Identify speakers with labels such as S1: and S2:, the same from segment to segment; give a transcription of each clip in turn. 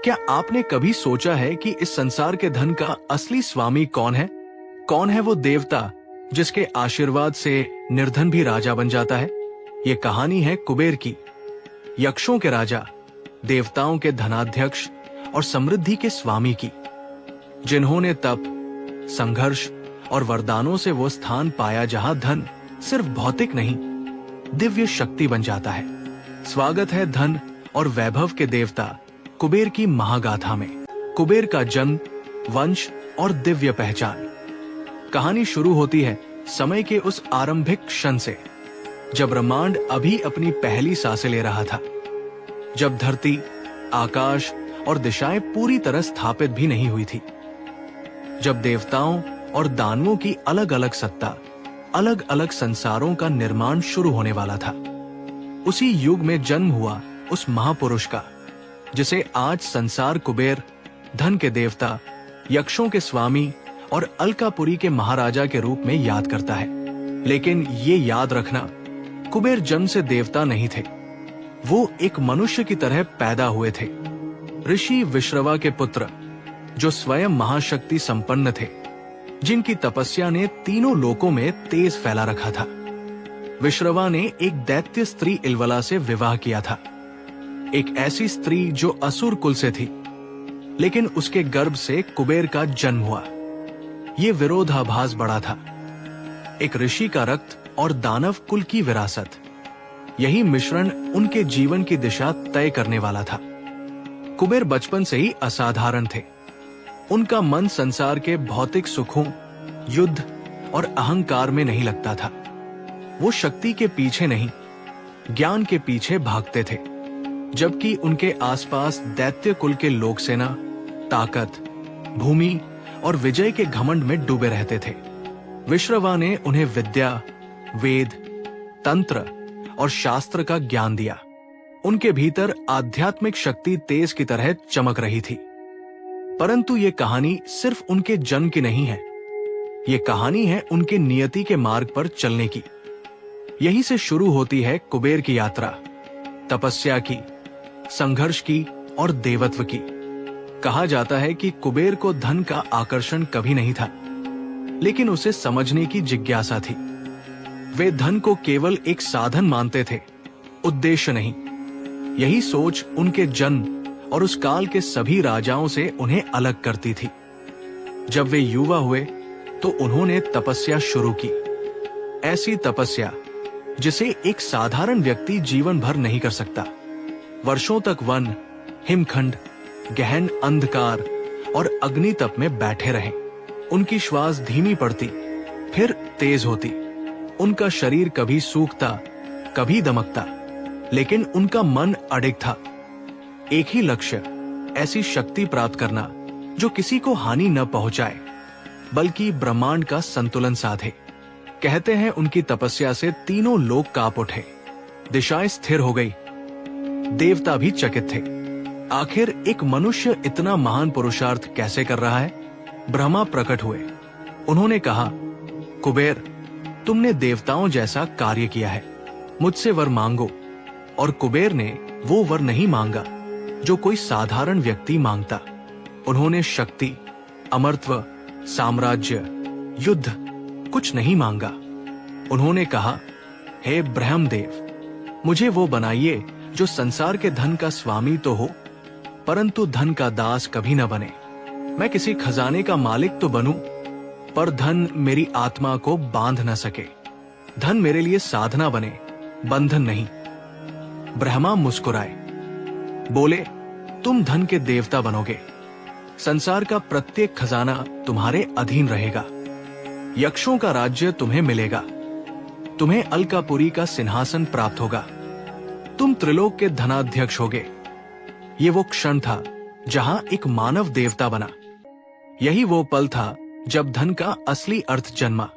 S1: क्या आपने कभी सोचा है कि इस संसार के धन का असली स्वामी कौन है? कौन है वो देवता जिसके आशीर्वाद से निर्धन भी राजा बन जाता है? ये कहानी है कुबेर की, यक्षों के राजा, देवताओं के धनाध्यक्ष और समृद्धि के स्वामी की, जिन्होंने तप, संघर्ष और वरदानों से वो स्थान पाया जहां धन सिर्फ भौतिक नहीं, दिव्य शक्ति बन जाता है। स्वागत है धन और वैभव के देवता कुबेर की महागाथा में। कुबेर का जन्म, वंश और दिव्य पहचान। कहानी शुरू होती है समय के उस आरंभिक क्षण से, जब ब्रह्मांड अभी अपनी पहली सांसें ले रहा था, जब धरती, आकाश और दिशाएं पूरी तरह स्थापित भी नहीं हुई थी, जब देवताओं और दानवों की अलग अलग सत्ता, अलग अलग संसारों का निर्माण शुरू होने वाला था। उसी युग में जन्म हुआ उस महापुरुष का, जिसे आज संसार कुबेर, धन के देवता, यक्षों के स्वामी और अलकापुरी के महाराजा के रूप में याद करता है। लेकिन ये याद रखना, कुबेर जन्म से देवता नहीं थे। वो एक मनुष्य की तरह पैदा हुए थे, ऋषि विश्रवा के पुत्र, जो स्वयं महाशक्ति संपन्न थे, जिनकी तपस्या ने तीनों लोकों में तेज फैला रखा था। विश्रवा ने एक दैत्य स्त्री इलवला से विवाह किया था, एक ऐसी स्त्री जो असुर कुल से थी, लेकिन उसके गर्भ से कुबेर का जन्म हुआ। ये विरोधाभास बड़ा था, एक ऋषि का रक्त और दानव कुल की विरासत। यही मिश्रण उनके जीवन की दिशा तय करने वाला था। कुबेर बचपन से ही असाधारण थे। उनका मन संसार के भौतिक सुखों, युद्ध और अहंकार में नहीं लगता था। वो शक्ति के पीछे नहीं, ज्ञान के पीछे भागते थे, जबकि उनके आसपास दैत्य कुल के लोक सेना, ताकत, भूमि और विजय के घमंड में डूबे रहते थे। विश्रवा ने उन्हें विद्या, वेद, तंत्र और शास्त्र का ज्ञान दिया। उनके भीतर आध्यात्मिक शक्ति तेज की तरह चमक रही थी। परंतु ये कहानी सिर्फ उनके जन्म की नहीं है। ये कहानी है उनके नियति के मार्ग पर चलने की। यही से शुरू होती है कुबेर की यात्रा, तपस्या की, संघर्ष की और देवत्व की। कहा जाता है कि कुबेर को धन का आकर्षण कभी नहीं था, लेकिन उसे समझने की जिज्ञासा थी। वे धन को केवल एक साधन मानते थे, उद्देश्य नहीं। यही सोच उनके जन्म और उस काल के सभी राजाओं से उन्हें अलग करती थी। जब वे युवा हुए तो उन्होंने तपस्या शुरू की, ऐसी तपस्या जिसे एक साधारण व्यक्ति जीवन भर नहीं कर सकता। वर्षों तक वन, हिमखंड, गहन अंधकार और अग्नि तप में बैठे रहे। उनकी श्वास धीमी पड़ती, फिर तेज होती। उनका शरीर कभी सूखता, कभी दमकता, लेकिन उनका मन अडिग था। एक ही लक्ष्य, ऐसी शक्ति प्राप्त करना जो किसी को हानि न पहुंचाए, बल्कि ब्रह्मांड का संतुलन साधे। कहते हैं उनकी तपस्या से तीनों लोक कांप उठे, दिशाएं स्थिर हो गई, देवता भी चकित थे। आखिर एक मनुष्य इतना महान पुरुषार्थ कैसे कर रहा है? ब्रह्मा प्रकट हुए। उन्होंने कहा, कुबेर, तुमने देवताओं जैसा कार्य किया है, मुझसे वर मांगो। और कुबेर ने वो वर नहीं मांगा जो कोई साधारण व्यक्ति मांगता। उन्होंने शक्ति, अमरत्व, साम्राज्य, युद्ध कुछ नहीं मांगा। उन्होंने कहा, हे ब्रह्मदेव, मुझे वो बनाइए जो संसार के धन का स्वामी तो हो, परंतु धन का दास कभी न बने। मैं किसी खजाने का मालिक तो बनूं, पर धन मेरी आत्मा को बांध न सके। धन मेरे लिए साधना बने, बंधन नहीं। ब्रह्मा मुस्कुराए, बोले, तुम धन के देवता बनोगे। संसार का प्रत्येक खजाना तुम्हारे अधीन रहेगा। यक्षों का राज्य तुम्हें मिलेगा। तुम्हें अलकापुरी का सिंहासन प्राप्त होगा। तुम त्रिलोक के धनाध्यक्ष होगे। ये वो क्षण था जहां एक मानव देवता बना। यही वो पल था जब धन का असली अर्थ जन्मा।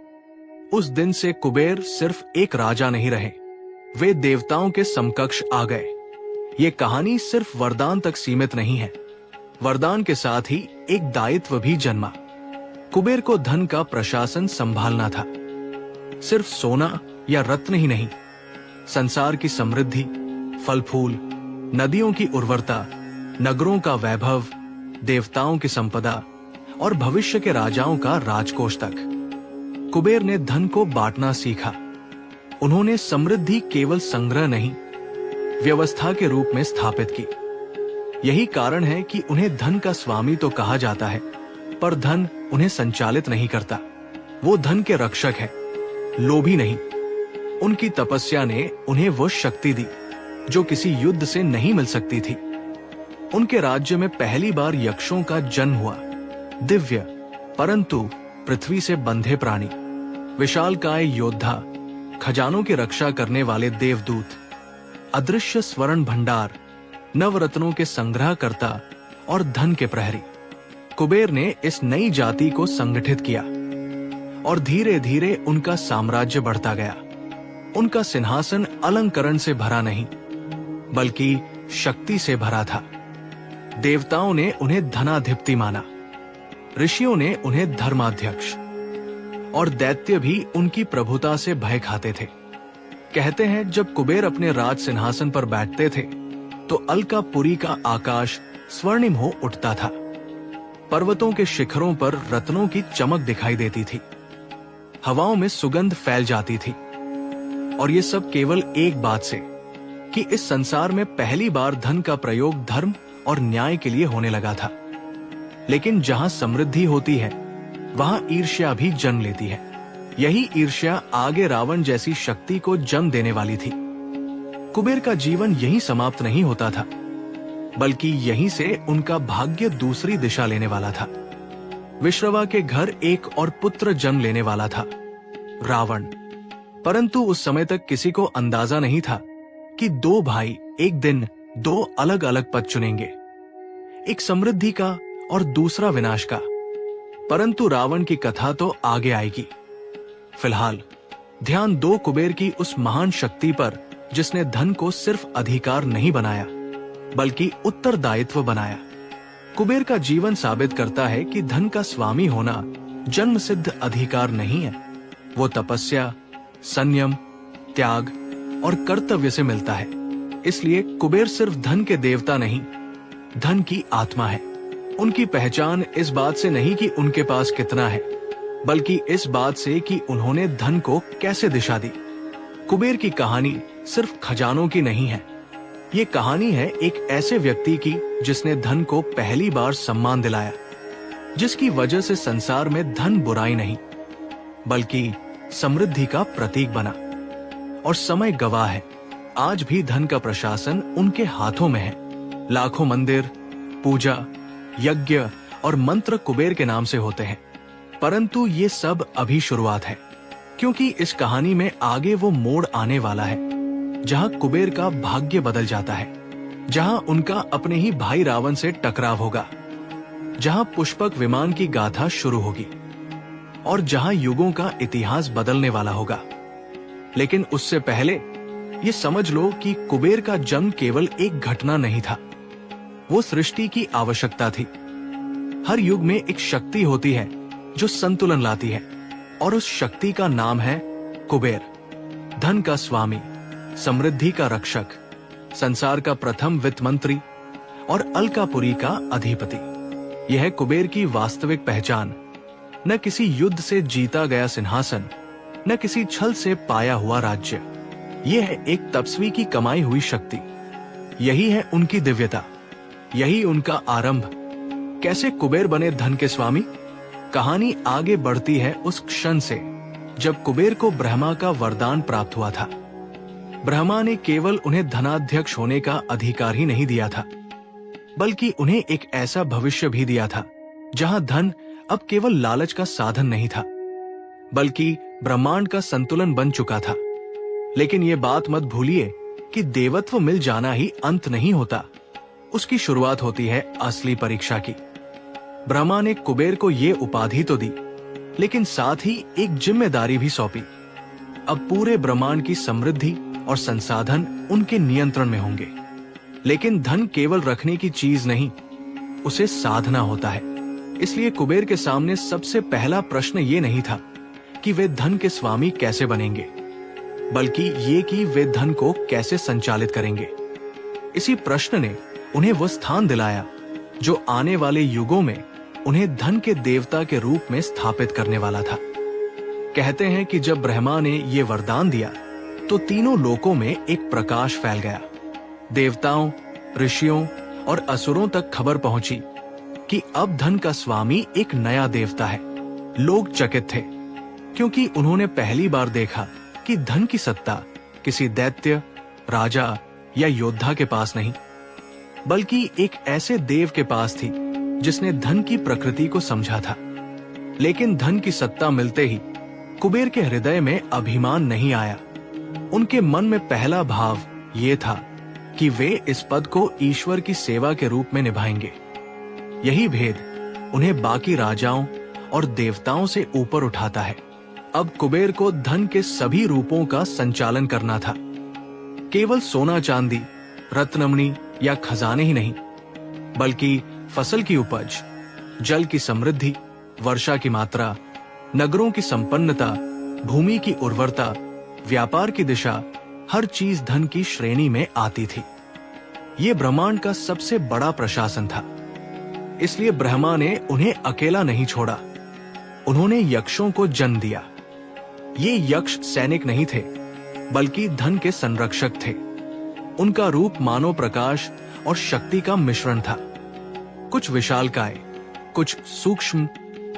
S1: उस दिन से कुबेर सिर्फ एक राजा नहीं रहे, वे देवताओं के समकक्ष आ गए। ये कहानी सिर्फ वरदान तक सीमित नहीं है, वरदान के साथ ही एक दायित्व भी जन्मा। कुबेर को धन का प्रशासन संभालना था। सिर्फ सोना या रत्न ही नहीं, संसार की समृद्धि, फल फूल, नदियों की उर्वरता, नगरों का वैभव, देवताओं की संपदा और भविष्य के राजाओं का राजकोष तक। कुबेर ने धन को बांटना सीखा। उन्होंने समृद्धि केवल संग्रह नहीं, व्यवस्था के रूप में स्थापित की। यही कारण है कि उन्हें धन का स्वामी तो कहा जाता है, पर धन उन्हें संचालित नहीं करता। वो धन के रक्षक है, लोभी नहीं। उनकी तपस्या ने उन्हें वो शक्ति दी जो किसी युद्ध से नहीं मिल सकती थी। उनके राज्य में पहली बार यक्षों का जन्म हुआ। दिव्य परंतु पृथ्वी से बंधे प्राणी, विशालकाय योद्धा, खजानों की रक्षा करने वाले देवदूत, अदृश्य स्वर्ण भंडार, नवरत्नों के संग्रहकर्ता और धन के प्रहरी। कुबेर ने इस नई जाति को संगठित किया और धीरे धीरे उनका साम्राज्य बढ़ता गया। उनका सिंहासन अलंकरण से भरा नहीं, बल्कि शक्ति से भरा था। देवताओं ने उन्हें धनाधिपति माना, ऋषियों ने उन्हें धर्माध्यक्ष, और दैत्य भी उनकी प्रभुता से भय खाते थे। कहते हैं जब कुबेर अपने राज सिंहासन पर बैठते थे तो अलकापुरी का आकाश स्वर्णिम हो उठता था। पर्वतों के शिखरों पर रत्नों की चमक दिखाई देती थी, हवाओं में सुगंध फैल जाती थी। और ये सब केवल एक बात से कि इस संसार में पहली बार धन का प्रयोग धर्म और न्याय के लिए होने लगा था। लेकिन जहां समृद्धि होती है वहां ईर्ष्या भी जन्म लेती है। यही ईर्ष्या आगे रावण जैसी शक्ति को जन्म देने वाली थी। कुबेर का जीवन यहीं समाप्त नहीं होता था, बल्कि यहीं से उनका भाग्य दूसरी दिशा लेने वाला था। विश्रवा के घर एक और पुत्र जन्म लेने वाला था, रावण। परंतु उस समय तक किसी को अंदाजा नहीं था कि दो भाई एक दिन दो अलग अलग पथ चुनेंगे, एक समृद्धि का और दूसरा विनाश का। परंतु रावण की कथा तो आगे आएगी। फिलहाल ध्यान दो कुबेर की उस महान शक्ति पर जिसने धन को सिर्फ अधिकार नहीं बनाया, बल्कि उत्तरदायित्व बनाया। कुबेर का जीवन साबित करता है कि धन का स्वामी होना जन्म सिद्ध अधिकार नहीं है। वो तपस्या, संयम, त्याग और कर्तव्य से मिलता है। इसलिए कुबेर सिर्फ धन के देवता नहीं, धन की आत्मा है। उनकी पहचान इस बात से नहीं कि उनके पास कितना है, बल्कि इस बात से कि उन्होंने धन को कैसे दिशा दी। कुबेर की कहानी सिर्फ खजानों की नहीं है, ये कहानी है एक ऐसे व्यक्ति की जिसने धन को पहली बार सम्मान दिलाया, जिसकी वजह से संसार में धन बुराई नहीं, बल्कि समृद्धि का प्रतीक बना। और समय गवाह है, आज भी धन का प्रशासन उनके हाथों में है। लाखों मंदिर, पूजा, यज्ञ और मंत्र कुबेर के नाम से होते हैं। परंतु ये सब अभी शुरुआत है, क्योंकि इस कहानी में आगे वो मोड़ आने वाला है जहां कुबेर का भाग्य बदल जाता है, जहां उनका अपने ही भाई रावण से टकराव होगा, जहां पुष्पक विमान की गाथा शुरू होगी और जहां युगों का इतिहास बदलने वाला होगा। लेकिन उससे पहले ये समझ लो कि कुबेर का जन्म केवल एक घटना नहीं था, वो सृष्टि की आवश्यकता थी। हर युग में एक शक्ति होती है जो संतुलन लाती है, और उस शक्ति का नाम है कुबेर। धन का स्वामी, समृद्धि का रक्षक, संसार का प्रथम वित्त मंत्री और अलकापुरी का अधिपति। यह है कुबेर की वास्तविक पहचान। न किसी युद्ध से जीता गया सिंहासन, न किसी छल से पाया हुआ राज्य। यह है एक तपस्वी की कमाई हुई शक्ति। यही है उनकी दिव्यता, यही उनका आरंभ। कैसे कुबेर बने धन के स्वामी? कहानी आगे बढ़ती है उस क्षण से जब कुबेर को ब्रह्मा का वरदान प्राप्त हुआ था। ब्रह्मा ने केवल उन्हें धनाध्यक्ष होने का अधिकार ही नहीं दिया था, बल्कि उन्हें एक ऐसा भविष्य भी दिया था जहां धन अब केवल लालच का साधन नहीं था, बल्कि ब्रह्मांड का संतुलन बन चुका था। लेकिन ये बात मत भूलिए कि देवत्व मिल जाना ही अंत नहीं होता, उसकी शुरुआत होती है असली परीक्षा की। ब्रह्मा ने कुबेर को ये उपाधि तो दी, लेकिन साथ ही एक जिम्मेदारी भी सौंपी। अब पूरे ब्रह्मांड की समृद्धि और संसाधन उनके नियंत्रण में होंगे। लेकिन धन केवल रखने की चीज नहीं, उसे साधना होता है। इसलिए कुबेर के सामने सबसे पहला प्रश्न ये नहीं था कि वे धन के स्वामी कैसे बनेंगे, बल्कि ये कि वे धन को कैसे संचालित करेंगे। इसी प्रश्न ने उन्हें वो स्थान दिलाया जो आने वाले युगों में उन्हें धन के देवता के रूप में स्थापित करने वाला था। कहते हैं कि जब ब्रह्मा ने ये वरदान दिया तो तीनों लोकों में एक प्रकाश फैल गया। देवताओं, ऋषियों और असुरों तक खबर पहुंची कि अब धन का स्वामी एक नया देवता है। लोग चकित थे क्योंकि उन्होंने पहली बार देखा कि धन की सत्ता किसी दैत्य, राजा या योद्धा के पास नहीं, बल्कि एक ऐसे देव के पास थी जिसने धन की प्रकृति को समझा था। लेकिन धन की सत्ता मिलते ही कुबेर के हृदय में अभिमान नहीं आया। उनके मन में पहला भाव ये था कि वे इस पद को ईश्वर की सेवा के रूप में निभाएंगे। यही भेद उन्हें बाकी राजाओं और देवताओं से ऊपर उठाता है। अब कुबेर को धन के सभी रूपों का संचालन करना था। केवल सोना चांदी, रत्नमणि या खजाने ही नहीं, बल्कि फसल की उपज, जल की समृद्धि, वर्षा की मात्रा, नगरों की संपन्नता, भूमि की उर्वरता, व्यापार की दिशा, हर चीज धन की श्रेणी में आती थी। ये ब्रह्मांड का सबसे बड़ा प्रशासन था। इसलिए ब्रह्मा ने उन्हें अकेला नहीं छोड़ा। उन्होंने यक्षों को जन्म दिया। ये यक्ष सैनिक नहीं थे, बल्कि धन के संरक्षक थे। उनका रूप मानव प्रकाश और शक्ति का मिश्रण था। कुछ विशालकाय, कुछ सूक्ष्म,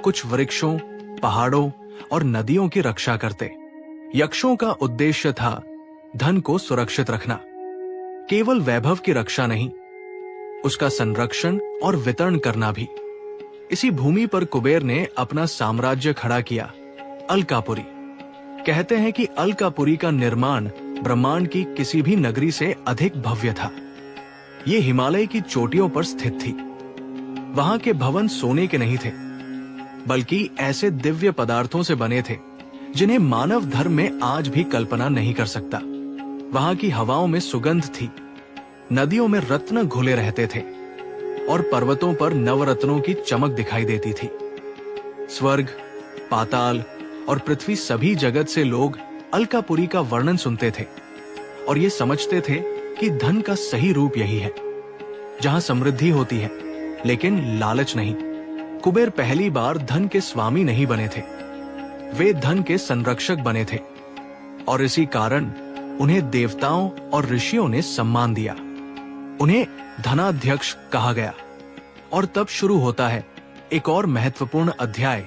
S1: कुछ वृक्षों, पहाड़ों और नदियों की रक्षा करते। यक्षों का उद्देश्य था धन को सुरक्षित रखना, केवल वैभव की रक्षा नहीं, उसका संरक्षण और वितरण करना भी। इसी भूमि पर कुबेर ने अपना साम्राज्य खड़ा किया, अलकापुरी। कहते हैं कि अलकापुरी का निर्माण ब्रह्मांड की किसी भी नगरी से अधिक भव्य था। ये हिमालय की चोटियों पर स्थित थी। वहां के भवन सोने के नहीं थे, बल्कि ऐसे दिव्य पदार्थों से बने थे जिन्हें मानव धर्म में आज भी कल्पना नहीं कर सकता। वहां की हवाओं में सुगंध थी, नदियों में रत्न घुले रहते थे और पर्वतों पर नवरत्नों की चमक दिखाई देती थी। स्वर्ग, पाताल और पृथ्वी, सभी जगत से लोग अलकापुरी का वर्णन सुनते थे और ये समझते थे कि धन का सही रूप यही है, जहां समृद्धि होती है लेकिन लालच नहीं। कुबेर पहली बार धन के स्वामी नहीं बने थे, वे धन के संरक्षक बने थे और इसी कारण उन्हें देवताओं और ऋषियों ने सम्मान दिया। उन्हें धनाध्यक्ष कहा गया। और तब शुरू होता है एक और महत्वपूर्ण अध्याय,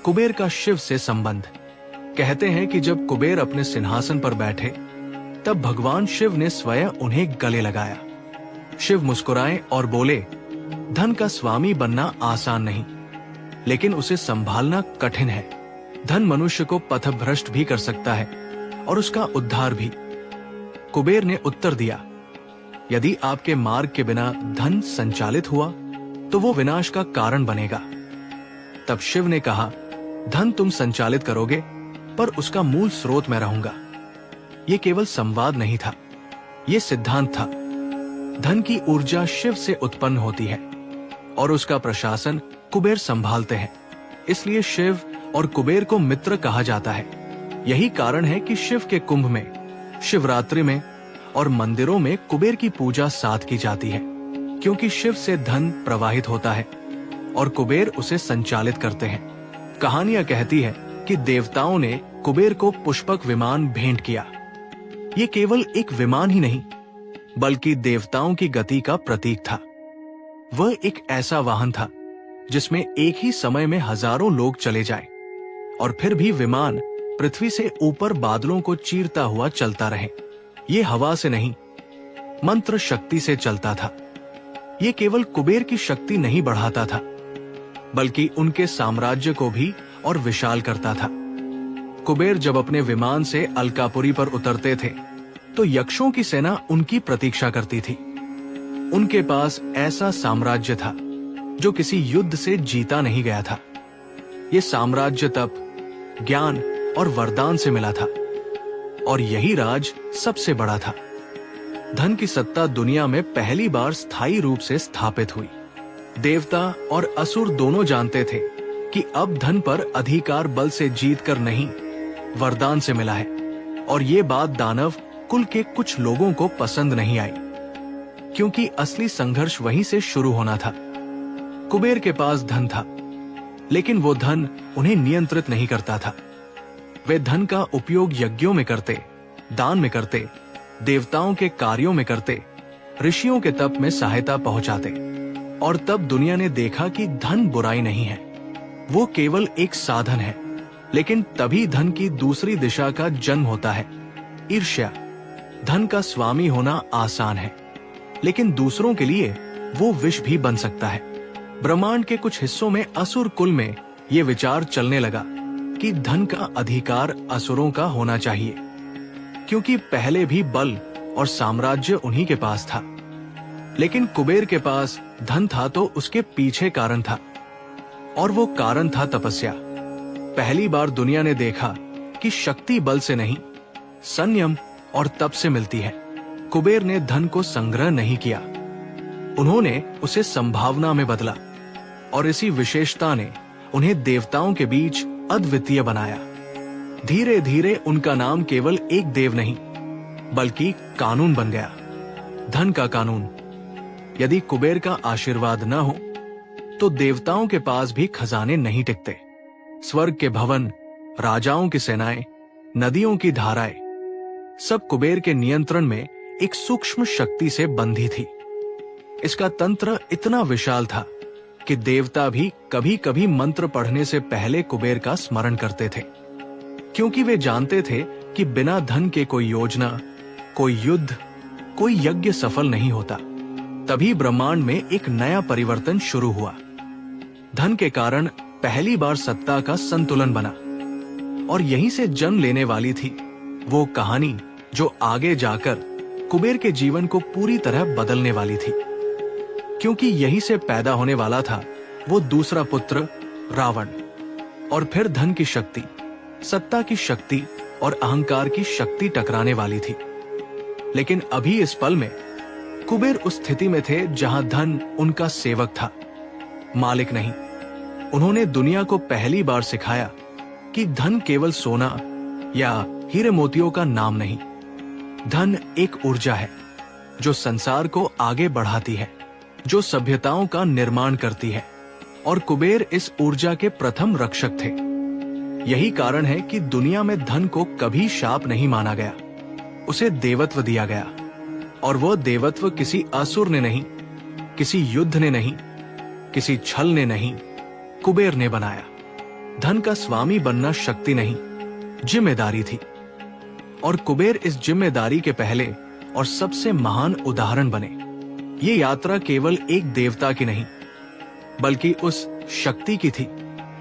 S1: कुबेर का शिव से संबंध। कहते हैं कि जब कुबेर अपने सिंहासन पर बैठे तब भगवान शिव ने स्वयं उन्हें गले लगाया। शिव मुस्कुराए और बोले, धन का स्वामी बनना आसान नहीं, लेकिन उसे संभालना कठिन है। धन मनुष्य को पथभ्रष्ट भी कर सकता है और उसका उद्धार भी। कुबेर ने उत्तर दिया, यदि आपके मार्ग के बिना धन संचालित हुआ तो वो विनाश का कारण बनेगा। तब शिव ने कहा, धन तुम संचालित करोगे, पर उसका मूल स्रोत मैं रहूंगा। ये केवल संवाद नहीं था, ये सिद्धांत था। धन की ऊर्जा शिव से उत्पन्न होती है और उसका प्रशासन कुबेर संभालते हैं। इसलिए शिव और कुबेर को मित्र कहा जाता है। यही कारण है कि शिव के कुंभ में, शिवरात्रि में और मंदिरों में कुबेर की पूजा साथ की जाती है, क्योंकि शिव से धन प्रवाहित होता है और कुबेर उसे संचालित करते हैं। कहानियां कहती है कि देवताओं ने कुबेर को पुष्पक विमान भेंट किया। ये केवल एक विमान ही नहीं, बल्कि देवताओं की गति का प्रतीक था। वह एक ऐसा वाहन था जिसमें एक ही समय में हजारों लोग चले जाएं और फिर भी विमान पृथ्वी से ऊपर बादलों को चीरता हुआ चलता रहे। ये हवा से नहीं, मंत्र शक्ति से चलता था। ये केवल कुबेर की शक्ति नहीं बढ़ाता था, बल्कि उनके साम्राज्य को भी और विशाल करता था। कुबेर जब अपने विमान से अलकापुरी पर उतरते थे तो यक्षों की सेना उनकी प्रतीक्षा करती थी। उनके पास ऐसा साम्राज्य था जो किसी युद्ध से जीता नहीं गया था। ये साम्राज्य तप, ज्ञान और वरदान से मिला था और यही राज सबसे बड़ा था। धन की सत्ता दुनिया में पहली बार स्थायी रूप से स्थापित हुई। देवता और असुर दोनों जानते थे कि अब धन पर अधिकार बल से जीतकर नहीं, वरदान से मिला है। और ये बात दानव कुल के कुछ लोगों को पसंद नहीं आई। क्योंकि असली संघर्ष वहीं से शुरू होना था। कुबेर के पास धन था, लेकिन वो धन उन्हें नियंत्रित नहीं करता था। वे धन का उपयोग यज्ञों में करते, दान में करते, देवताओं के कार्यों में करते, ऋषियों के तप में सहायता पहुंचाते। और तब दुनिया ने देखा कि धन बुराई नहीं है, वो केवल एक साधन है। लेकिन तभी धन की दूसरी दिशा का जन्म होता है, ईर्ष्या। धन का स्वामी होना आसान है, लेकिन दूसरों के लिए वो विष भी बन सकता है। ब्रह्मांड के कुछ हिस्सों में असुर कुल में ये विचार चलने लगा कि धन का अधिकार असुरों का होना चाहिए, क्योंकि पहले भी बल और साम्राज्य उन्हीं के पास था। लेकिन कुबेर के पास धन था तो उसके पीछे कारण था, और वो कारण था तपस्या। पहली बार दुनिया ने देखा कि शक्ति बल से नहीं, संयम और तप से मिलती है। कुबेर ने धन को संग्रह नहीं किया, उन्होंने उसे संभावना में बदला, और इसी विशेषता ने उन्हें देवताओं के बीच अद्वितीय बनाया। धीरे धीरे उनका नाम केवल एक देव नहीं, बल्कि कानून बन गया, धन का कानून। यदि कुबेर का आशीर्वाद न हो तो देवताओं के पास भी खजाने नहीं टिकते। स्वर्ग के भवन, राजाओं की सेनाएं, नदियों की धाराएं, सब कुबेर के नियंत्रण में एक सूक्ष्म शक्ति से बंधी थी। इसका तंत्र इतना विशाल था कि देवता भी कभी कभी मंत्र पढ़ने से पहले कुबेर का स्मरण करते थे, क्योंकि वे जानते थे कि बिना धन के कोई योजना, कोई युद्ध, कोई यज्ञ सफल नहीं होता। तभी ब्रह्मांड में एक नया परिवर्तन शुरू हुआ। धन के कारण पहली बार सत्ता का संतुलन बना, और यहीं से जन्म लेने वाली थी वो कहानी जो आगे जाकर कुबेर के जीवन को पूरी तरह बदलने वाली थी। क्योंकि यहीं से पैदा होने वाला था वो दूसरा पुत्र रावण, और फिर धन की शक्ति, सत्ता की शक्ति और अहंकार की शक्ति टकराने वाली थी। लेकिन अभी इस पल में कुबेर उस स्थिति में थे जहां धन उनका सेवक था, मालिक नहीं। उन्होंने दुनिया को पहली बार सिखाया कि धन केवल सोना या हीरे मोतियों का नाम नहीं। धन एक ऊर्जा है जो संसार को आगे बढ़ाती है, जो सभ्यताओं का निर्माण करती है, और कुबेर इस ऊर्जा के प्रथम रक्षक थे। यही कारण है कि दुनिया में धन को कभी शाप नहीं माना गया, उसे देवत्व दिया गया। और वो देवत्व किसी असुर ने नहीं, किसी युद्ध ने नहीं, किसी छल ने नहीं, कुबेर ने बनाया। धन का स्वामी बनना शक्ति नहीं, जिम्मेदारी थी। और कुबेर इस जिम्मेदारी के पहले और सबसे महान उदाहरण बने। ये यात्रा केवल एक देवता की नहीं, बल्कि उस शक्ति की थी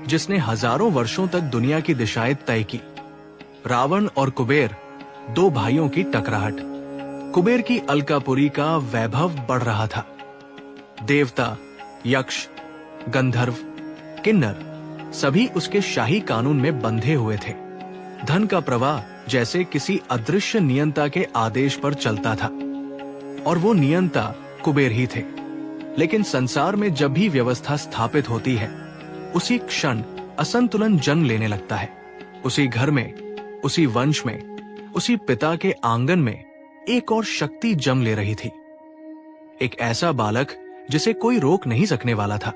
S1: जिसने हजारों वर्षों तक दुनिया की दिशाएं तय की। रावण और कुबेर, दो भाइयों की टकराहट। कुबेर की अलकापुरी का वैभव बढ़ रहा था। देवता, यक्ष, गंधर्व, किन्नर सभी उसके शाही कानून में बंधे हुए थे। धन का प्रवाह जैसे किसी अदृश्य नियंता के आदेश पर चलता था, और वो नियंता कुबेर ही थे। लेकिन संसार में जब भी व्यवस्था स्थापित होती है, उसी क्षण असंतुलन जन्म लेने लगता है। उसी घर में, उसी वंश में, उसी पिता के आंगन में एक और शक्ति जन्म ले रही थी। एक ऐसा बालक जिसे कोई रोक नहीं सकने वाला था,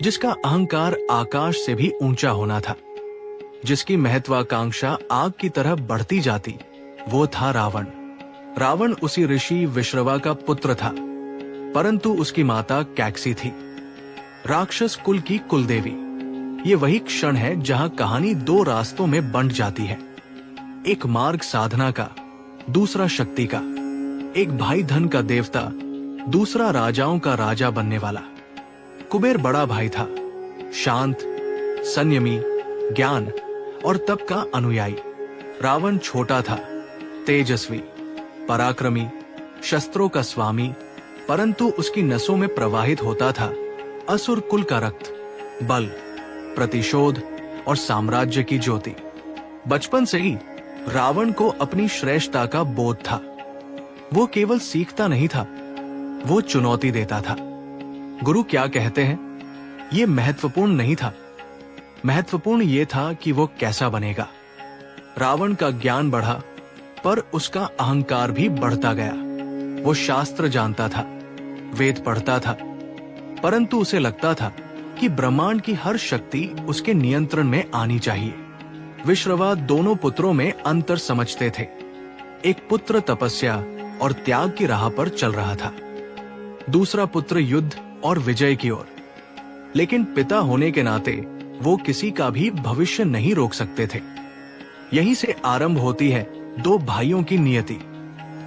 S1: जिसका अहंकार आकाश से भी ऊंचा होना था, जिसकी महत्वाकांक्षा आग की तरह बढ़ती जाती, वो था रावण। रावण उसी ऋषि विश्रवा का पुत्र था, परंतु उसकी माता कैकसी थी, राक्षस कुल की कुलदेवी। ये वही क्षण है जहां कहानी दो रास्तों में बंट जाती है, एक मार्ग साधना का, दूसरा शक्ति का। एक भाई धन का देवता, दूसरा राजाओं का राजा बनने वाला। कुबेर बड़ा भाई था, शांत, संयमी, ज्ञान और तप का अनुयायी। रावण छोटा था, तेजस्वी, पराक्रमी, शस्त्रों का स्वामी, परंतु उसकी नसों में प्रवाहित होता था असुर कुल का रक्त, बल, प्रतिशोध और साम्राज्य की ज्योति। बचपन से ही रावण को अपनी श्रेष्ठता का बोध था। वो केवल सीखता नहीं था, वो चुनौती देता था। गुरु क्या कहते हैं, ये महत्वपूर्ण नहीं था। महत्वपूर्ण ये था कि वो कैसा बनेगा। रावण का ज्ञान बढ़ा, पर उसका अहंकार भी बढ़ता गया। वो शास्त्र जानता था, वेद पढ़ता था, परंतु उसे लगता था कि ब्रह्मांड की हर शक्ति उसके नियंत्रण में आनी चाहिए। विश्रवा दोनों पुत्रों में अंतर समझते थे। एक पुत्र तपस्या और त्याग की राह पर चल रहा था, दूसरा पुत्र युद्ध और विजय की ओर। लेकिन पिता होने के नाते वो किसी का भी भविष्य नहीं रोक सकते थे। यहीं से आरंभ होती है दो भाइयों की नियति।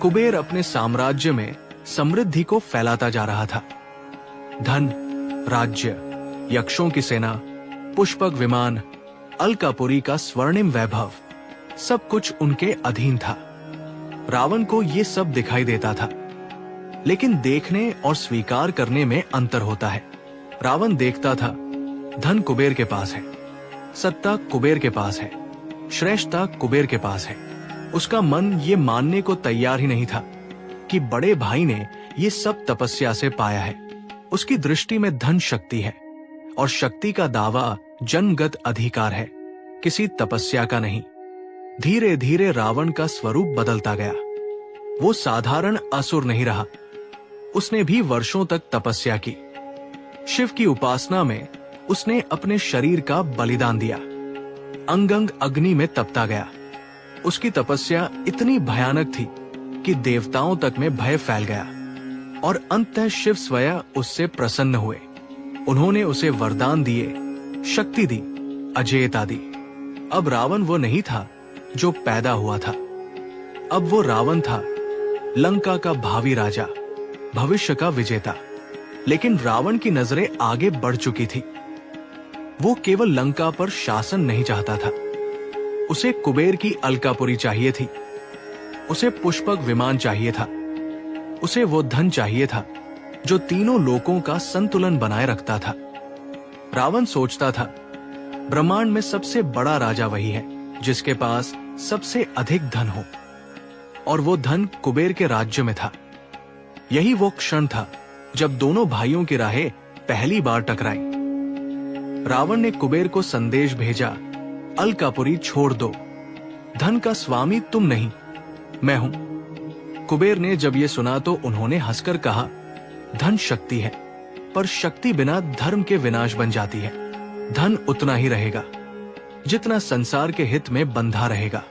S1: कुबेर अपने साम्राज्य में समृद्धि को फैलाता जा रहा था। धन, राज्य, यक्षों की सेना, पुष्पक विमान, अलकापुरी का स्वर्णिम वैभव, सब कुछ उनके अधीन था। रावण को ये सब दिखाई देता था, लेकिन देखने और स्वीकार करने में अंतर होता है। रावण देखता था धन कुबेर के पास है, सत्ता कुबेर के पास है, श्रेष्ठता कुबेर के पास है। उसका मन ये मानने को तैयार ही नहीं था कि बड़े भाई ने ये सब तपस्या से पाया है। उसकी दृष्टि में धन शक्ति है, और शक्ति का दावा जन्मगत अधिकार है, किसी तपस्या का नहीं। धीरे धीरे रावण का स्वरूप बदलता गया। वो साधारण असुर नहीं रहा, उसने भी वर्षों तक तपस्या की। शिव की उपासना में उसने अपने शरीर का बलिदान दिया, अंग अंग अग्नि में तपता गया। उसकी तपस्या इतनी भयानक थी कि देवताओं तक में भय फैल गया, और अंततः शिव स्वयं उससे प्रसन्न हुए। उन्होंने उसे वरदान दिए, शक्ति दी, अजेयता दी। अब रावण वो नहीं था जो पैदा हुआ था, अब वो रावण था, लंका का भावी राजा, भविष्य का विजेता। लेकिन रावण की नजरें आगे बढ़ चुकी थी। वो केवल लंका पर शासन नहीं चाहता था, उसे कुबेर की अलकापुरी चाहिए थी, उसे पुष्पक विमान चाहिए था, उसे वो धन चाहिए था जो तीनों लोकों का संतुलन बनाए रखता था। रावण सोचता था ब्रह्मांड में सबसे बड़ा राजा वही है जिसके पास सबसे अधिक धन हो, और वो धन कुबेर के राज्य में था। यही वो क्षण था जब दोनों भाइयों की राहें पहली बार टकराई। रावण ने कुबेर को संदेश भेजा, अलकापुरी छोड़ दो, धन का स्वामी तुम नहीं, मैं हूं। कुबेर ने जब ये सुना तो उन्होंने हंसकर कहा, धन शक्ति है, पर शक्ति बिना धर्म के विनाश बन जाती है। धन उतना ही रहेगा जितना संसार के हित में बंधा रहेगा।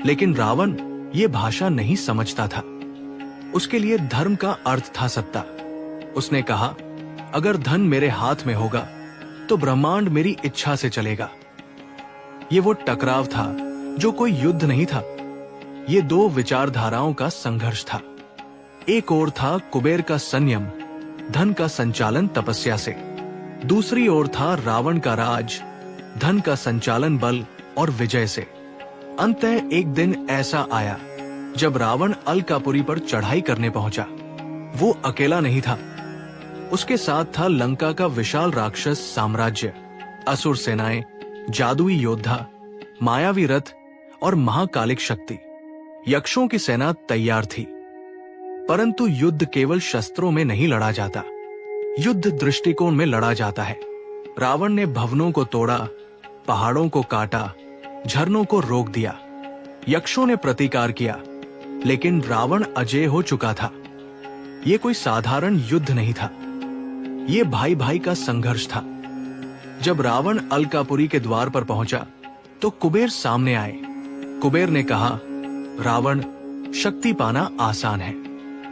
S1: लेकिन रावण ये भाषा नहीं समझता था। उसके लिए धर्म का अर्थ था सत्ता। उसने कहा, अगर धन मेरे हाथ में होगा तो ब्रह्मांड मेरी इच्छा से चलेगा। ये वो टकराव था जो कोई युद्ध नहीं था, ये दो विचारधाराओं का संघर्ष था। एक ओर था कुबेर का संयम, धन का संचालन तपस्या से, दूसरी ओर था रावण का राज, धन का संचालन बल और विजय से। अंततः एक दिन ऐसा आया जब रावण अलकापुरी पर चढ़ाई करने पहुंचा। वो अकेला नहीं था, उसके साथ था लंका का विशाल राक्षस साम्राज्य, असुर सेनाएं, जादुई योद्धा, मायावी रथ और महाकालिक शक्ति। यक्षों की सेना तैयार थी। परंतु युद्ध केवल शस्त्रों में नहीं लड़ा जाता, युद्ध दृष्टिकोण में लड़ा जाता है। रावण ने भवनों को तोड़ा, पहाड़ों को काटा, झरनों को रोक दिया। यक्षों ने प्रतिकार किया, लेकिन रावण अजेय हो चुका था। ये कोई साधारण युद्ध नहीं था, ये भाई भाई का संघर्ष था। जब रावण अलकापुरी के द्वार पर पहुंचा तो कुबेर सामने आए। कुबेर ने कहा, रावण, शक्ति पाना आसान है,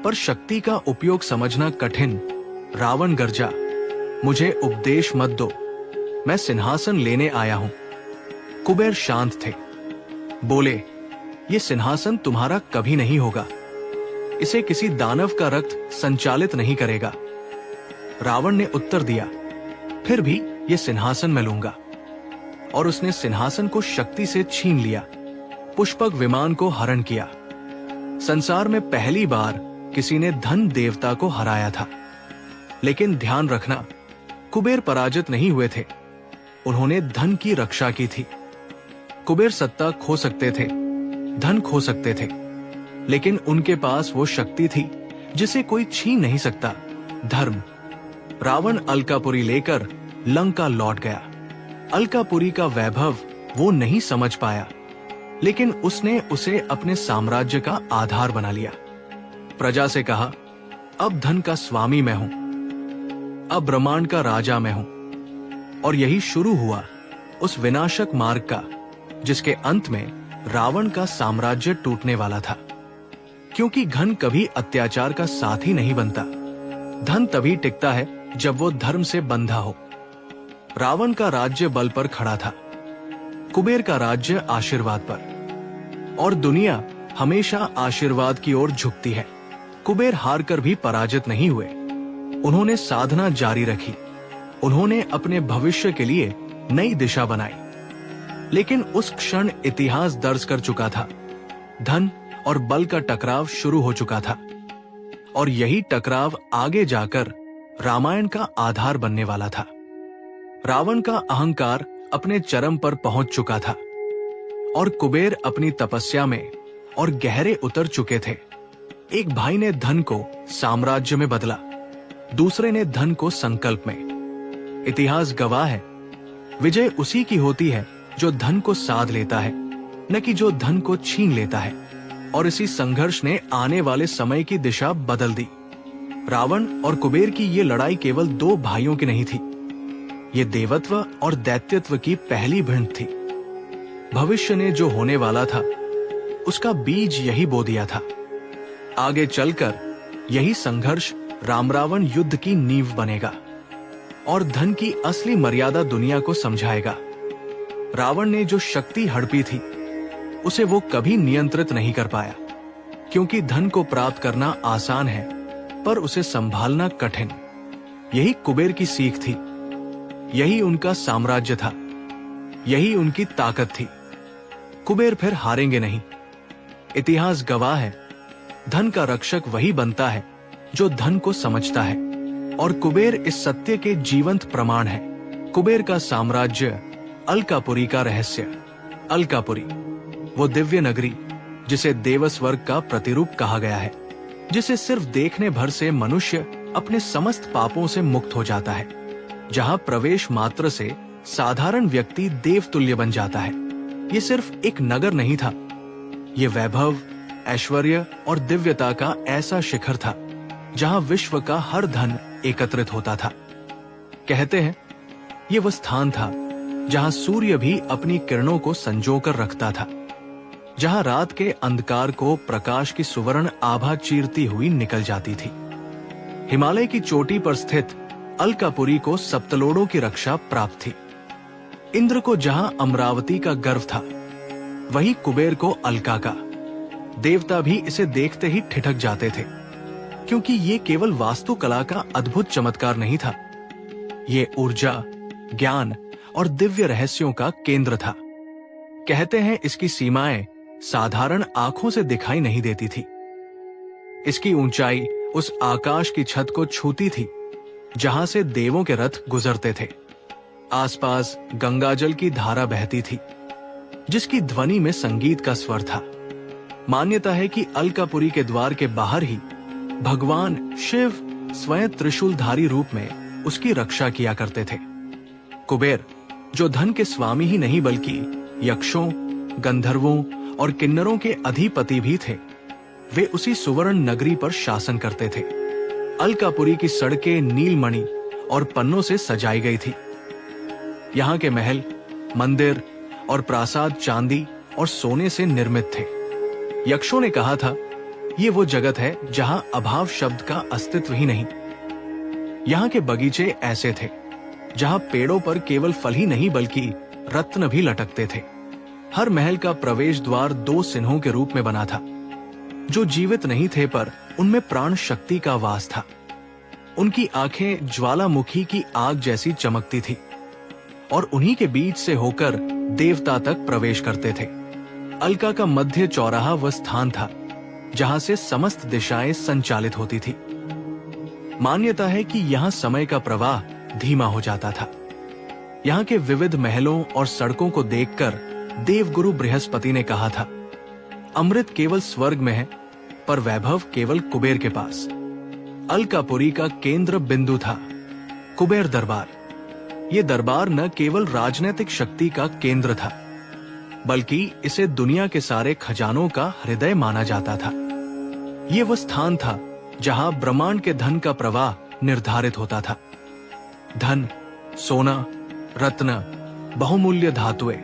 S1: पर शक्ति का उपयोग समझना कठिन। रावण गर्जा, मुझे उपदेश मत दो, मैं सिंहासन लेने आया हूं। कुबेर शांत थे। बोले, ये सिंहासन तुम्हारा कभी नहीं होगा, इसे किसी दानव का रक्त संचालित नहीं करेगा। रावण ने उत्तर दिया, फिर भी ये सिंहासन मैं लूंगा। और उसने सिंहासन को शक्ति से छीन लिया, पुष्पक विमान को हरण किया। संसार में पहली बार किसी ने धन देवता को हराया था। लेकिन ध्यान रखना, कुबेर पराजित नहीं हुए थे, उन्होंने धन की रक्षा की थी। कुबेर सत्ता खो सकते थे, धन खो सकते थे, लेकिन उनके पास वो शक्ति थी जिसे कोई छीन नहीं सकता, धर्म। रावण अलकापुरी लेकर लंका लौट गया। अलकापुरी का वैभव वो नहीं समझ पाया, लेकिन उसने उसे अपने साम्राज्य का आधार बना लिया। प्रजा से कहा, अब धन का स्वामी मैं हूं, अब ब्रह्मांड का राजा मैं हूं। और यही शुरू हुआ उस विनाशक मार्ग का जिसके अंत में रावण का साम्राज्य टूटने वाला था। क्योंकि धन कभी अत्याचार का साथी नहीं बनता। धन तभी टिकता है जब वो धर्म से बंधा हो। रावण का राज्य बल पर खड़ा था, कुबेर का राज्य आशीर्वाद पर। और दुनिया हमेशा आशीर्वाद की ओर झुकती है। कुबेर हारकर भी पराजित नहीं हुए। उन्होंने साधना जारी रखी। उन्होंने अपने भविष्य के लिए नई दिशा बनाई। लेकिन उस क्षण इतिहास दर्ज कर चुका था। धन और बल का टकराव शुरू हो चुका था। और यही टकराव आगे जाकर रामायण का आधार बनने वाला था। रावण का अहंकार अपने चरम पर पहुंच चुका था और कुबेर अपनी तपस्या में और गहरे उतर चुके थे। एक भाई ने धन को साम्राज्य में बदला, दूसरे ने धन को संकल्प में। इतिहास गवाह है, विजय उसी की होती है जो धन को साध लेता है, न कि जो धन को छीन लेता है। और इसी संघर्ष ने आने वाले समय की दिशा बदल दी। रावण और कुबेर की ये लड़ाई केवल दो भाइयों की नहीं थी, ये देवत्व और दैत्यत्व की पहली भिड़ थी। भविष्य ने जो होने वाला था उसका बीज यही बो दिया था। आगे चलकर यही संघर्ष राम रावण युद्ध की नींव बनेगा और धन की असली मर्यादा दुनिया को समझाएगा। रावण ने जो शक्ति हड़पी थी उसे वो कभी नियंत्रित नहीं कर पाया, क्योंकि धन को प्राप्त करना आसान है पर उसे संभालना कठिन। यही कुबेर की सीख थी, यही उनका साम्राज्य था, यही उनकी ताकत थी। कुबेर फिर हारेंगे नहीं। इतिहास गवाह है, धन का रक्षक वही बनता है जो धन को समझता है। और कुबेर इस सत्य के जीवंत प्रमाण है। कुबेर का साम्राज्य अलकापुरी का रहस्य। अलकापुरी, वो दिव्य नगरी जिसे देवस्वर्ग का प्रतिरूप कहा गया है, जिसे सिर्फ देखने भर से मनुष्य अपने समस्त पापों से मुक्त हो जाता है, जहां प्रवेश मात्र से साधारण व्यक्ति देवतुल्य बन जाता है। ये सिर्फ एक नगर नहीं था, ये वैभव, ऐश्वर्य और दिव्यता का ऐसा शिखर था जहां विश्व का हर धन एकत्रित होता था। कहते हैं ये वो स्थान था जहां सूर्य भी अपनी किरणों को संजोकर रखता था, जहां रात के अंधकार को प्रकाश की सुवर्ण आभा चीरती हुई निकल जाती थी। हिमालय की चोटी पर स्थित अलकापुरी को सप्तलोड़ों की रक्षा प्राप्त थी। इंद्र को जहां अमरावती का गर्व था, वही कुबेर को अलका का। देवता भी इसे देखते ही ठिठक जाते थे, क्योंकि ये केवल वास्तुकला का अद्भुत चमत्कार नहीं था, ये ऊर्जा, ज्ञान और दिव्य रहस्यों का केंद्र था। कहते हैं इसकी सीमाएं साधारण आंखों से दिखाई नहीं देती थी। इसकी ऊंचाई उस आकाश की छत को छूती थी जहां से देवों के रथ गुजरते थे। आसपास गंगाजल की धारा बहती थी, जिसकी ध्वनि में संगीत का स्वर था। मान्यता है कि अलकापुरी के द्वार के बाहर ही भगवान शिव स्वयं त्रिशूलधारी रूप में उसकी रक्षा किया करते थे। कुबेर, जो धन के स्वामी ही नहीं बल्कि यक्षों, गंधर्वों और किन्नरों के अधिपति भी थे, वे उसी सुवर्ण नगरी पर शासन करते थे। अलकापुरी की सड़कें नीलमणि और पन्नों से सजाई गई थी। यहाँ के महल, मंदिर और प्रासाद चांदी और सोने से निर्मित थे। यक्षों ने कहा था, ये वो जगत है जहां अभाव शब्द का अस्तित्व ही नहीं। यहाँ के बगीचे ऐसे थे जहां पेड़ों पर केवल फल ही नहीं बल्कि रत्न भी लटकते थे। हर महल का प्रवेश द्वार दो सिन्हों के रूप में बना था, जो जीवित नहीं थे पर उनमें प्राण शक्ति का वास था। उनकी आंखें ज्वालामुखी की आग जैसी चमकती थी और उन्हीं के बीच से होकर देवता तक प्रवेश करते थे। अलका का मध्य चौराहा वह स्थान था जहां से समस्त दिशाएं संचालित होती थी। मान्यता है कि यहाँ समय का प्रवाह धीमा हो जाता था। यहाँ के विविध महलों और सड़कों को देखकर देवगुरु बृहस्पति ने कहा था, अमृत केवल स्वर्ग में है पर वैभव केवल कुबेर के पास। अलकापुरी का केंद्र बिंदु था कुबेर दरबार। ये दरबार न केवल राजनीतिक शक्ति का केंद्र था, बल्कि इसे दुनिया के सारे खजानों का हृदय माना जाता था। ये वो स्थान था जहां ब्रह्मांड के धन का प्रवाह निर्धारित होता था। धन, सोना, रत्न, बहुमूल्य धातुएं,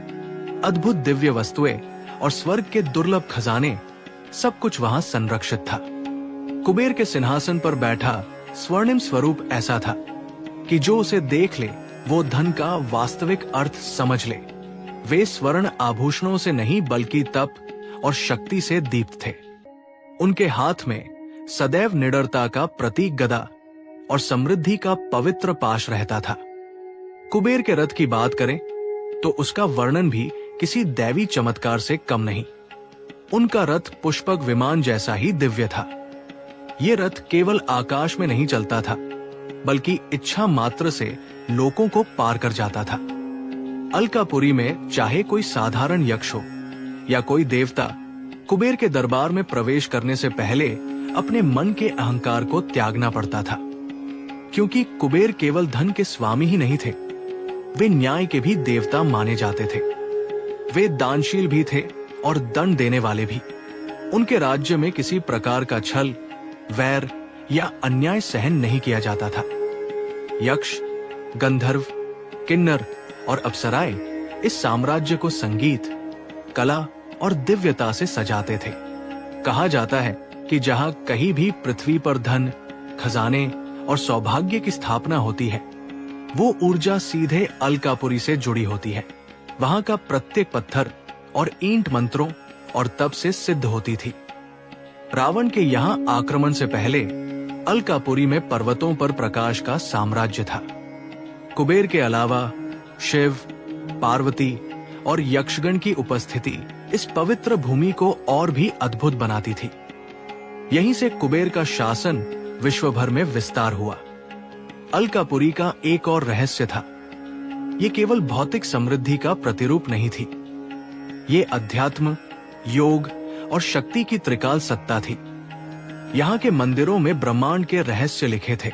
S1: अद्भुत दिव्य वस्तुएं और स्वर्ग के दुर्लभ खजाने, सब कुछ वहां संरक्षित था। कुबेर के सिंहासन पर बैठा स्वर्णिम स्वरूप ऐसा था कि जो उसे देख ले वो धन का वास्तविक अर्थ समझ ले। वे स्वर्ण आभूषणों से नहीं बल्कि तप और शक्ति से दीप्त थे। उनके हाथ में सदैव निडरता का प्रतीक गदा और समृद्धि का पवित्र पाश रहता था। कुबेर के रथ की बात करें तो उसका वर्णन भी किसी दैवी चमत्कार से कम नहीं। उनका रथ पुष्पक विमान जैसा ही दिव्य था। ये रथ केवल आकाश में नहीं चलता था, बल्कि इच्छा मात्र से लोगों को पार कर जाता था। अलकापुरी में चाहे कोई साधारण यक्ष हो या कोई देवता, कुबेर के दरबार में प्रवेश करने से पहले अपने मन के अहंकार को त्यागना पड़ता था, क्योंकि कुबेर केवल धन के स्वामी ही नहीं थे, वे न्याय के भी देवता माने जाते थे। वे दानशील भी थे और दंड देने वाले भी। उनके राज्य में किसी प्रकार का छल, वैर या अन्याय सहन नहीं किया जाता था। यक्ष, गंधर्व, किन्नर और अप्सराएं इस साम्राज्य को संगीत, कला और दिव्यता से सजाते थे। कहा जाता है कि जहां कहीं भी पृथ्वी पर धन, खजाने और सौभाग्य की स्थापना होती है, वो ऊर्जा सीधे अलकापुरी से जुड़ी होती है। वहां का प्रत्येक पत्थर और ईंट मंत्रों और तप से सिद्ध होती थी। रावण के यहाँ आक्रमण से पहले अलकापुरी में पर्वतों पर प्रकाश का साम्राज्य था। कुबेर के अलावा शिव, पार्वती और यक्षगण की उपस्थिति इस पवित्र भूमि को और भी अद्भुत बनाती थी। यहीं से कुबेर का शासन विश्व भर में विस्तार हुआ। अलकापुरी का एक और रहस्य था। ये केवल भौतिक समृद्धि का प्रतिरूप नहीं थी, ये अध्यात्म, योग और शक्ति की त्रिकाल सत्ता थी। यहाँ के मंदिरों में ब्रह्मांड के रहस्य लिखे थे।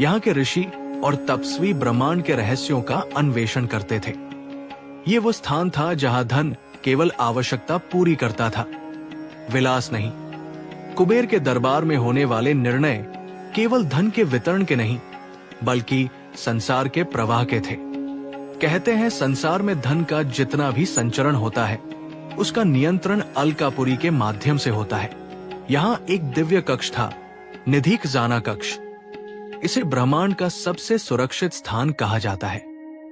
S1: यहाँ के ऋषि और तपस्वी ब्रह्मांड के रहस्यों का अन्वेषण करते थे। ये वो स्थान था जहाँ धन केवल आवश्यकता पूरी करता था, विलास नहीं। कुबेर के दरबार में होने वाले निर्णय केवल धन के वितरण के नहीं, बल्कि संसार के प्रवाह के थे। कहते हैं संसार में धन का जितना भी संचरण होता है, उसका नियंत्रण अलकापुरी के माध्यम से होता है। यहाँ एक दिव्य कक्ष था, निधि खजाना कक्ष। इसे ब्रह्मांड का सबसे सुरक्षित स्थान कहा जाता है।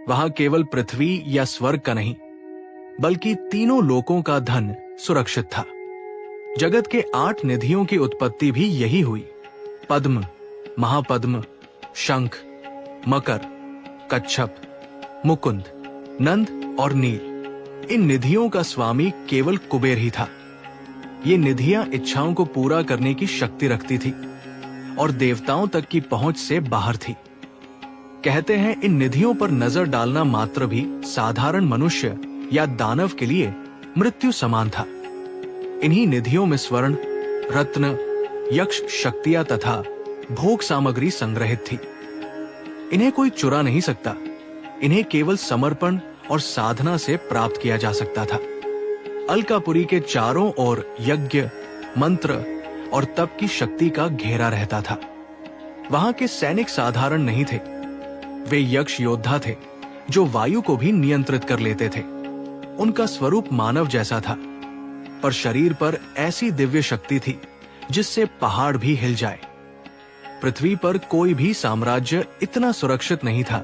S1: वहां केवल पृथ्वी या स्वर्ग का नहीं, बल्कि तीनों लोकों का धन सुरक्षित था। जगत के 8 निधियों की उत्पत्ति भी यही हुई। पद्म, महापद्म, शंख, मकर, कच्छप, मुकुंद, नंद और नील, इन निधियों का स्वामी केवल कुबेर ही था। ये निधियां इच्छाओं को पूरा करने की शक्ति रखती थी और देवताओं तक की पहुंच से बाहर थी। कहते हैं इन निधियों पर नजर डालना मात्र भी साधारण मनुष्य या दानव के लिए मृत्यु समान था। इन्हीं निधियों में स्वर्ण, रत्न, यक्ष शक्तियां तथा भोग सामग्री संग्रहित थी। इन्हें कोई चुरा नहीं सकता, इन्हें केवल समर्पण और साधना से प्राप्त किया जा सकता था। अलकापुरी के चारों ओर यज्ञ, मंत्र और तप की शक्ति का घेरा रहता था। वहां के सैनिक साधारण नहीं थे, वे यक्ष योद्धा थे जो वायु को भी नियंत्रित कर लेते थे। उनका स्वरूप मानव जैसा था, पर शरीर पर ऐसी दिव्य शक्ति थी जिससे पहाड़ भी हिल जाए। पृथ्वी पर कोई भी साम्राज्य इतना सुरक्षित नहीं था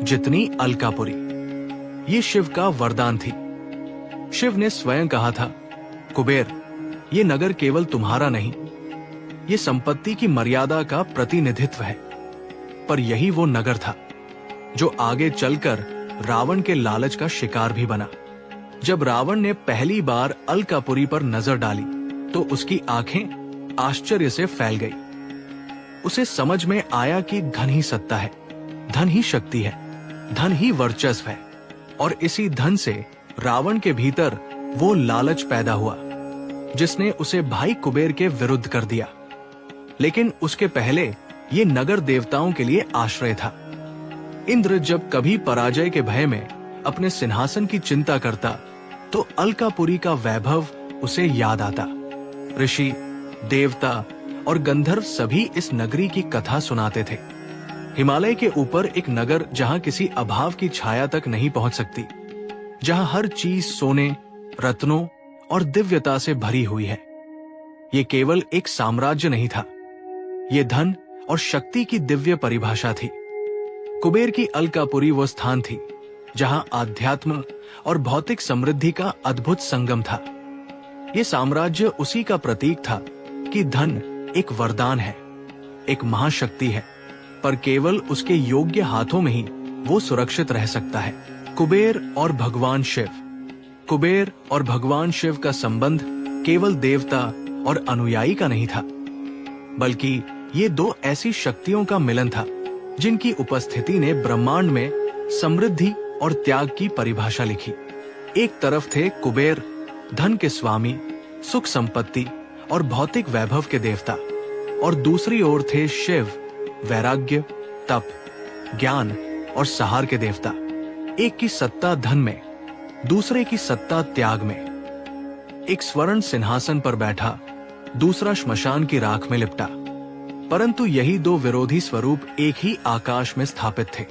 S1: जितनी अलकापुरी। ये शिव का वरदान थी। शिव ने स्वयं कहा था, कुबेर, ये नगर केवल तुम्हारा नहीं, ये संपत्ति की मर्यादा का प्रतिनिधित्व है। पर यही वो नगर था जो आगे चलकर रावण के लालच का शिकार भी बना। जब रावण ने पहली बार अलकापुरी पर नजर डाली तो उसकी आंखें आश्चर्य से फैल गई। उसे समझ में आया कि धन ही सत्ता है, धन ही शक्ति है, धन ही वर्चस्व है, और इसी धन से रावण के भीतर वो लालच पैदा हुआ जिसने उसे भाई कुबेर के विरुद्ध कर दिया। लेकिन उसके पहले ये नगर देवताओं के लिए आश्रय था। इंद्र जब कभी पराजय के भय में अपने सिंहासन की चिंता करता तो अलकापुरी का वैभव उसे याद आता। ऋषि, देवता और गंधर्व सभी इस नगरी की कथा सुनाते थे। हिमालय के ऊपर एक नगर जहां किसी अभाव की छाया तक नहीं पहुंच सकती, जहां हर चीज सोने, रत्नों और दिव्यता से भरी हुई है। ये केवल एक साम्राज्य नहीं था, ये धन और शक्ति की दिव्य परिभाषा थी। कुबेर की अलकापुरी वो स्थान थी जहां आध्यात्म और भौतिक समृद्धि का अद्भुत संगम था। ये साम्राज्य उसी का प्रतीक था कि धन एक वरदान है, एक महाशक्ति है, पर केवल उसके योग्य हाथों में ही वो सुरक्षित रह सकता है। कुबेर और भगवान शिव। कुबेर और भगवान शिव का संबंध केवल देवता और अनुयायी का नहीं था, बल्कि ये दो ऐसी शक्तियों का मिलन था जिनकी उपस्थिति ने ब्रह्मांड में समृद्धि और त्याग की परिभाषा लिखी। एक तरफ थे कुबेर, धन के स्वामी, सुख संपत्ति और भौतिक वैभव के देवता, और दूसरी ओर थे शिव, वैराग्य, तप, ज्ञान और सहार के देवता। एक की सत्ता धन में, दूसरे की सत्ता त्याग में। एक स्वर्ण सिंहासन पर बैठा, दूसरा श्मशान की राख में लिपटा, परंतु यही दो विरोधी स्वरूप एक ही आकाश में स्थापित थे।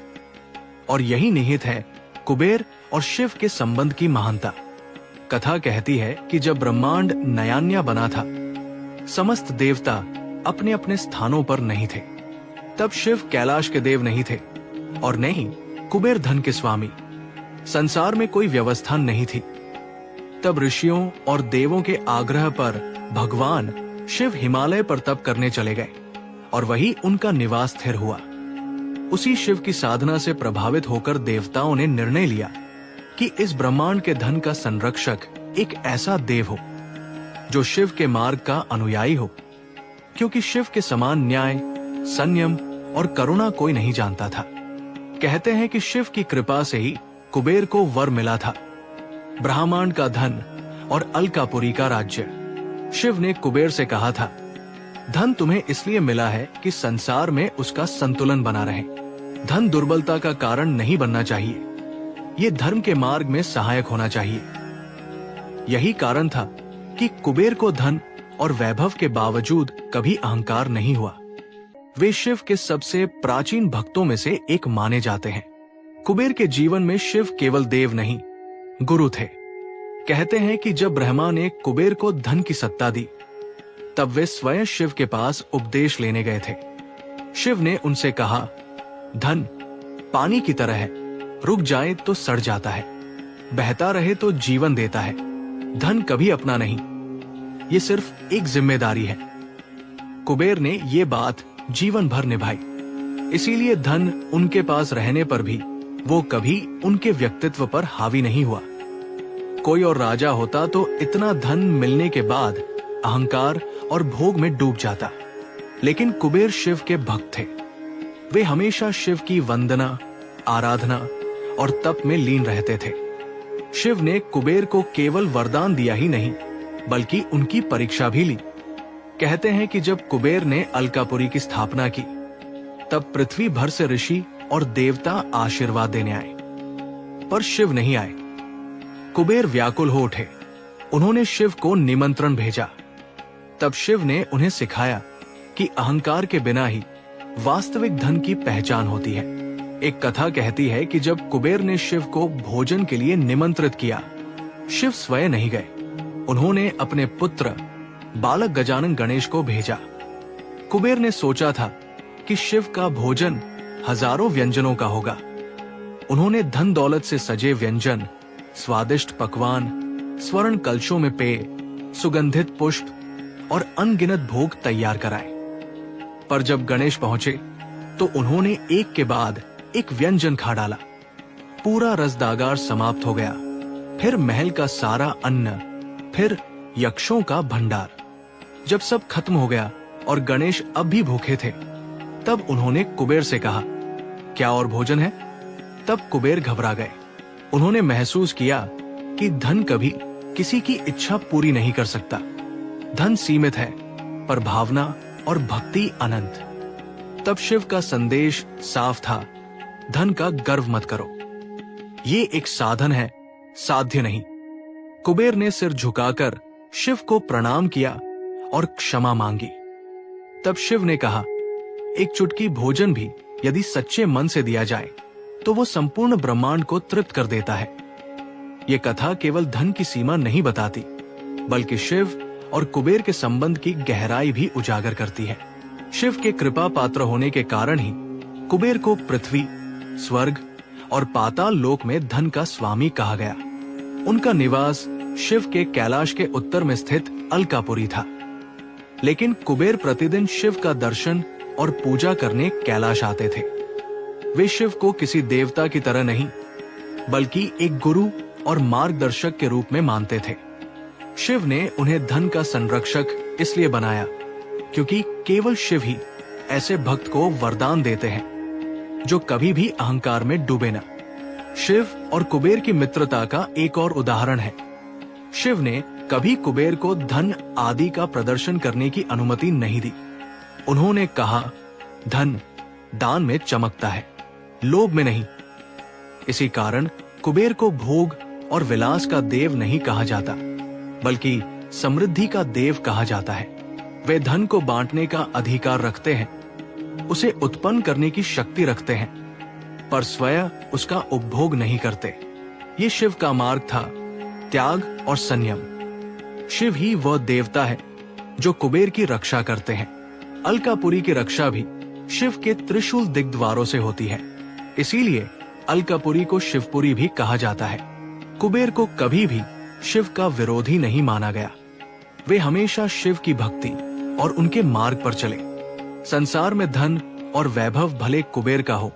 S1: और यही निहित है कुबेर और शिव के संबंध की महानता। कथा कहती है कि जब ब्रह्मांड नयान्या बना था, समस्त देवता अपने अपने स्थानों पर नहीं थे। तब शिव कैलाश के देव नहीं थे और न ही कुबेर धन के स्वामी। संसार में कोई व्यवस्था नहीं थी। तब ऋषियों और देवों के आग्रह पर भगवान शिव हिमालय पर तप करने चले गए और वही उनका निवास स्थिर हुआ। उसी शिव की साधना से प्रभावित होकर देवताओं ने निर्णय लिया कि इस ब्रह्मांड के धन का संरक्षक एक ऐसा देव हो जो शिव के मार्ग का अनुयायी हो, क्योंकि शिव के समान न्याय, संयम और करुणा कोई नहीं जानता था। कहते हैं कि शिव की कृपा से ही कुबेर को वर मिला था, ब्रह्मांड का धन और अलकापुरी का राज्य। शिव ने कुबेर से कहा था, धन तुम्हें इसलिए मिला है कि संसार में उसका संतुलन बना रहे। धन दुर्बलता का कारण नहीं बनना चाहिए, ये धर्म के मार्ग में सहायक होना चाहिए। यही कारण था कि कुबेर को धन और वैभव के बावजूद कभी अहंकार नहीं हुआ। वे शिव के सबसे प्राचीन भक्तों में से एक माने जाते हैं। कुबेर के जीवन में शिव केवल देव नहीं, गुरु थे। कहते हैं कि जब ब्रह्मा ने कुबेर को धन की सत्ता दी, तब वे स्वयं शिव के पास उपदेश लेने गए थे। शिव ने उनसे कहा, धन पानी की तरह है, रुक जाए तो सड़ जाता है, बहता रहे तो जीवन देता है। धन कभी अपना नहीं, ये सिर्फ एक जिम्मेदारी है। कुबेर ने ये बात जीवन भर निभाई, इसीलिए धन उनके पास रहने पर भी वो कभी उनके व्यक्तित्व पर हावी नहीं हुआ। कोई और राजा होता तो इतना धन मिलने के बाद अहंकार और भोग में डूब जाता, लेकिन कुबेर शिव के भक्त थे। वे हमेशा शिव की वंदना, आराधना और तप में लीन रहते थे। शिव ने कुबेर को केवल वरदान दिया ही नहीं, बल्कि उनकी परीक्षा भी ली। कहते हैं कि जब कुबेर ने अलकापुरी की स्थापना की, तब पृथ्वी भर से ऋषि और देवता आशीर्वाद देने आए, पर शिव नहीं आए। कुबेर व्याकुल हो उठे। उन्होंने शिव को निमंत्रण भेजा। तब शिव ने उन्हें सिखाया कि अहंकार के बिना ही वास्तविक धन की पहचान होती है। एक कथा कहती है कि जब कुबेर ने शिव को भोजन के लिए निमंत्रित किया, शिव स्वयं नहीं गए। उन्होंने अपने पुत्र बालक गजानन गणेश को भेजा। कुबेर ने सोचा था कि शिव का भोजन हजारों व्यंजनों का होगा। उन्होंने धन दौलत से सजे व्यंजन, स्वादिष्ट पकवान, स्वर्ण कलशों में पेय, सुगंधित पुष्प और अनगिनत भोग तैयार कराए। पर जब गणेश पहुंचे तो उन्होंने एक के बाद एक व्यंजन खा डाला। पूरा रसदागार समाप्त हो गया। फिर महल का सारा अन्न, फिर यक्षों का भंडार। जब सब खत्म हो गया और गणेश अब भी भूखे थे, तब उन्होंने कुबेर से कहा, क्या और भोजन है? तब कुबेर घबरा गए। उन्होंने महसूस किया कि धन कभी किसी की इच्छा पूरी नहीं कर सकता। धन सीमित है, पर भावना और भक्ति अनंत। तब शिव का संदेश साफ था, धन का गर्व मत करो, ये एक साधन है, साध्य नहीं। कुबेर ने सिर झुकाकर शिव को प्रणाम किया और क्षमा मांगी। तब शिव ने कहा, एक चुटकी भोजन भी यदि सच्चे मन से दिया जाए तो वो संपूर्ण ब्रह्मांड को तृप्त कर देता है। ये कथा केवल धन की सीमा नहीं बताती, बल्कि शिव और कुबेर के संबंध की गहराई भी उजागर करती है। शिव के कृपा पात्र होने के कारण ही कुबेर को पृथ्वी, स्वर्ग और पाताल लोक में धन का स्वामी कहा गया। उनका निवास शिव के कैलाश के उत्तर में स्थित अलकापुरी था। लेकिन कुबेर प्रतिदिन शिव का दर्शन और पूजा करने कैलाश आते थे। वे शिव को किसी देवता की तरह नहीं, बल्कि एक गुरु और मार्गदर्शक के रूप में मानते थे। शिव ने उन्हें धन का संरक्षक इसलिए बनाया क्योंकि केवल शिव ही ऐसे भक्त को वरदान देते हैं जो कभी भी अहंकार में डूबे न। शिव और कुबेर की मित्रता का एक और उदाहरण है। शिव ने कभी कुबेर को धन आदि का प्रदर्शन करने की अनुमति नहीं दी। उन्होंने कहा, धन दान में चमकता है, लोभ में नहीं। इसी कारण कुबेर को भोग और विलास का देव नहीं कहा जाता, बल्कि समृद्धि का देव कहा जाता है। वे धन को बांटने का अधिकार रखते हैं, उसे उत्पन्न करने की शक्ति रखते हैं, पर स्वयं उसका उपभोग नहीं करते। ये शिव का मार्ग था, त्याग और संयम। शिव ही वह देवता है जो कुबेर की रक्षा करते हैं। अलकापुरी की रक्षा भी शिव के त्रिशूल दिग्द्वारों से होती है। इसीलिए अलकापुरी को शिवपुरी भी कहा जाता है। कुबेर को कभी भी शिव का विरोधी नहीं माना गया। वे हमेशा शिव की भक्ति और उनके मार्ग पर चले। संसार में धन और वैभव भले कुबेर का हो,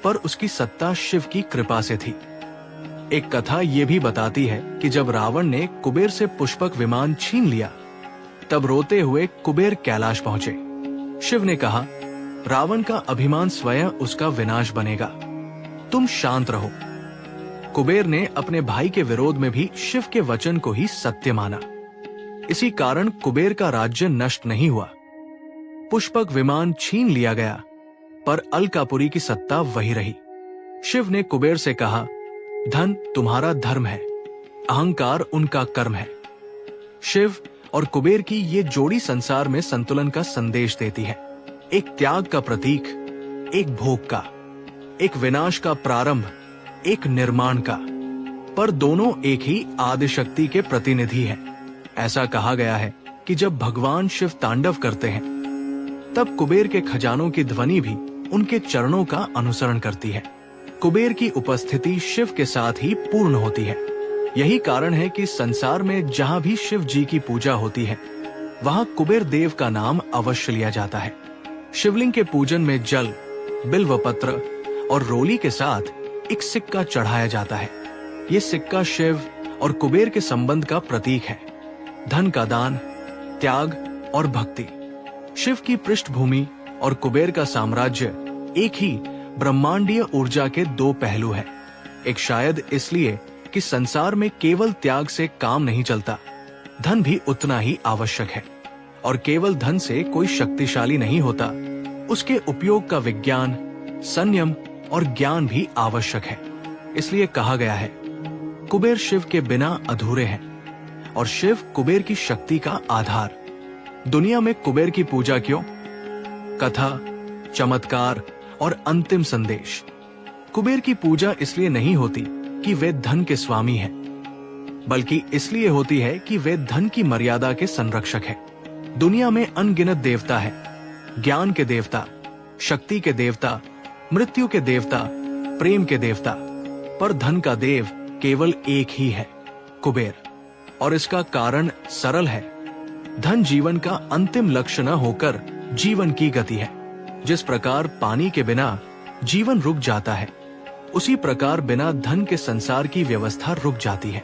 S1: पर उसकी सत्ता शिव की कृपा से थी। एक कथा ये भी बताती है कि जब रावण ने कुबेर से पुष्पक विमान छीन लिया, तब रोते हुए कुबेर कैलाश पहुंचे। शिव ने कहा, रावण का अभिमान स्वयं उसका विनाश बनेगा, तुम शांत रहो। कुबेर ने अपने भाई के विरोध में भी शिव के वचन को ही सत्य माना। इसी कारण कुबेर का राज्य नष्ट नहीं हुआ। पुष्पक विमान छीन लिया गया, पर अलकापुरी की सत्ता वही रही। शिव ने कुबेर से कहा, धन तुम्हारा धर्म है, अहंकार उनका कर्म है। शिव और कुबेर की ये जोड़ी संसार में संतुलन का संदेश देती है। एक त्याग का प्रतीक, एक भोग का, एक विनाश का प्रारंभ, एक निर्माण का, पर दोनों एक ही आदिशक्ति के प्रतिनिधि हैं। ऐसा कहा गया है कि जब भगवान शिव तांडव करते हैं, तब कुबेर के खजानों की ध्वनि भी उनके चरणों का अनुसरण करती है। कुबेर की उपस्थिति शिव के साथ ही पूर्ण होती है। यही कारण है कि संसार में जहाँ भी शिव जी की पूजा होती है, वहाँ कुबेर देव का नाम अवश्य लिया जाता है। शिवलिंग के पूजन में जल, बिल्वपत्र और रोली के साथ एक सिक्का चढ़ाया जाता है। ये सिक्का शिव और कुबेर के संबंध का प्रतीक है। धन का दान, त्याग और भक्ति। शिव की पृष्ठभूमि और कुबेर का साम्राज्य एक ही ब्रह्मांडीय ऊर्जा के दो पहलू हैं। एक शायद इसलिए कि संसार में केवल त्याग से काम नहीं चलता, धन भी उतना ही आवश्यक है। और केवल धन से कोई शक्तिशाली नहीं होता, उसके उपयोग का विज्ञान, संयम और ज्ञान भी आवश्यक है। इसलिए कहा गया है, कुबेर शिव के बिना अधूरे हैं और शिव कुबेर की शक्ति का आधार। दुनिया में कुबेर की पूजा क्यों? कथा, चमत्कार और अंतिम संदेश। कुबेर की पूजा इसलिए नहीं होती कि वे धन के स्वामी हैं, बल्कि इसलिए होती है कि वे धन की मर्यादा के संरक्षक हैं। दुनिया में अनगिनत देवता है, ज्ञान के देवता, शक्ति के देवता, मृत्यु के देवता, प्रेम के देवता, पर धन का देव केवल एक ही है, कुबेर। और इसका कारण सरल है। धन जीवन का अंतिम लक्ष्य न होकर जीवन की गति है। जिस प्रकार पानी के बिना जीवन रुक जाता है, उसी प्रकार बिना धन के संसार की व्यवस्था रुक जाती है।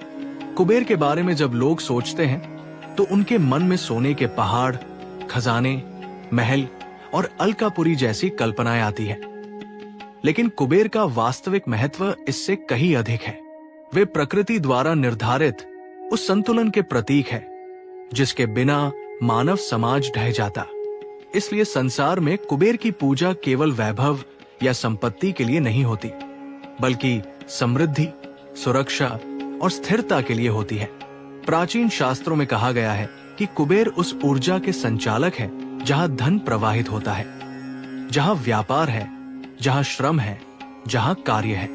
S1: कुबेर के बारे में जब लोग सोचते हैं तो उनके मन में सोने के पहाड़, खजाने, महल और अलकापुरी जैसी कल्पनाएं आती है। लेकिन कुबेर का वास्तविक महत्व इससे कहीं अधिक है। वे प्रकृति द्वारा निर्धारित उस संतुलन के प्रतीक है जिसके बिना मानव समाज ढह जाता। इसलिए संसार में कुबेर की पूजा केवल वैभव या संपत्ति के लिए नहीं होती, बल्कि समृद्धि, सुरक्षा और स्थिरता के लिए होती है। प्राचीन शास्त्रों में कहा गया है कि कि कुबेर उस ऊर्जा के संचालक है जहां धन प्रवाहित होता है, जहां व्यापार है, जहां श्रम है, जहां कार्य है।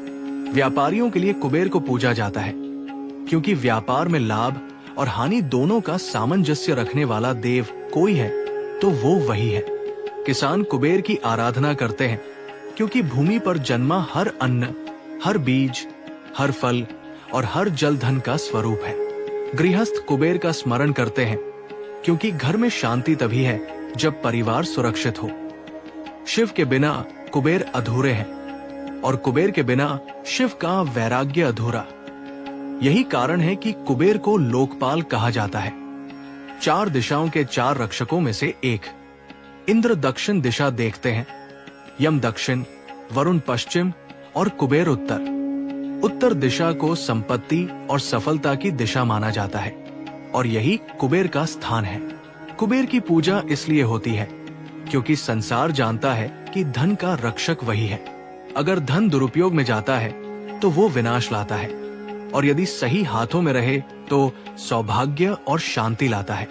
S1: व्यापारियों के लिए कुबेर को पूजा जाता है क्योंकि व्यापार में लाभ और हानि दोनों का सामंजस्य रखने वाला देव कोई है तो वो वही है। किसान कुबेर की आराधना करते हैं क्योंकि भूमि पर जन्मा हर अन्न, हर बीज, हर फल और हर जल धन का स्वरूप है। गृहस्थ कुबेर का स्मरण करते हैं क्योंकि घर में शांति तभी है जब परिवार सुरक्षित हो। शिव के बिना कुबेर अधूरे हैं और कुबेर के बिना शिव का वैराग्य अधूरा। यही कारण है कि कुबेर को लोकपाल कहा जाता है। 4 दिशाओं के 4 रक्षकों में से एक। इंद्र दक्षिण दिशा देखते हैं, यम दक्षिण, वरुण पश्चिम और कुबेर उत्तर। उत्तर दिशा को संपत्ति और सफलता की दिशा माना जाता है और यही कुबेर का स्थान है। कुबेर की पूजा इसलिए होती है क्योंकि संसार जानता है कि धन का रक्षक वही है। अगर धन दुरुपयोग में जाता है तो वो विनाश लाता है और यदि सही हाथों में रहे तो सौभाग्य और शांति लाता है।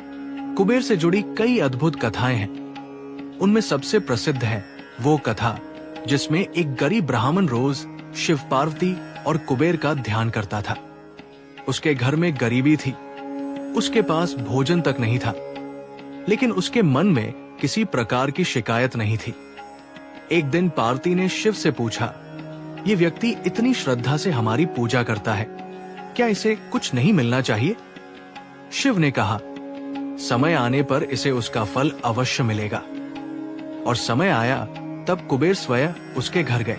S1: कुबेर से जुड़ी कई अद्भुत कथाएं हैं। उनमें सबसे प्रसिद्ध है वो कथा जिसमें एक गरीब ब्राह्मण रोज शिव, पार्वती और कुबेर का ध्यान करता था। उसके घर में गरीबी थी, उसके पास भोजन तक नहीं था, लेकिन उसके मन में किसी प्रकार की शिकायत नहीं थी। एक दिन पार्वती ने शिव से पूछा, ये व्यक्ति इतनी श्रद्धा से हमारी पूजा करता है, क्या इसे कुछ नहीं मिलना चाहिए? शिव ने कहा, समय आने पर इसे उसका फल अवश्य मिलेगा। और समय आया तब कुबेर स्वयं उसके घर गए,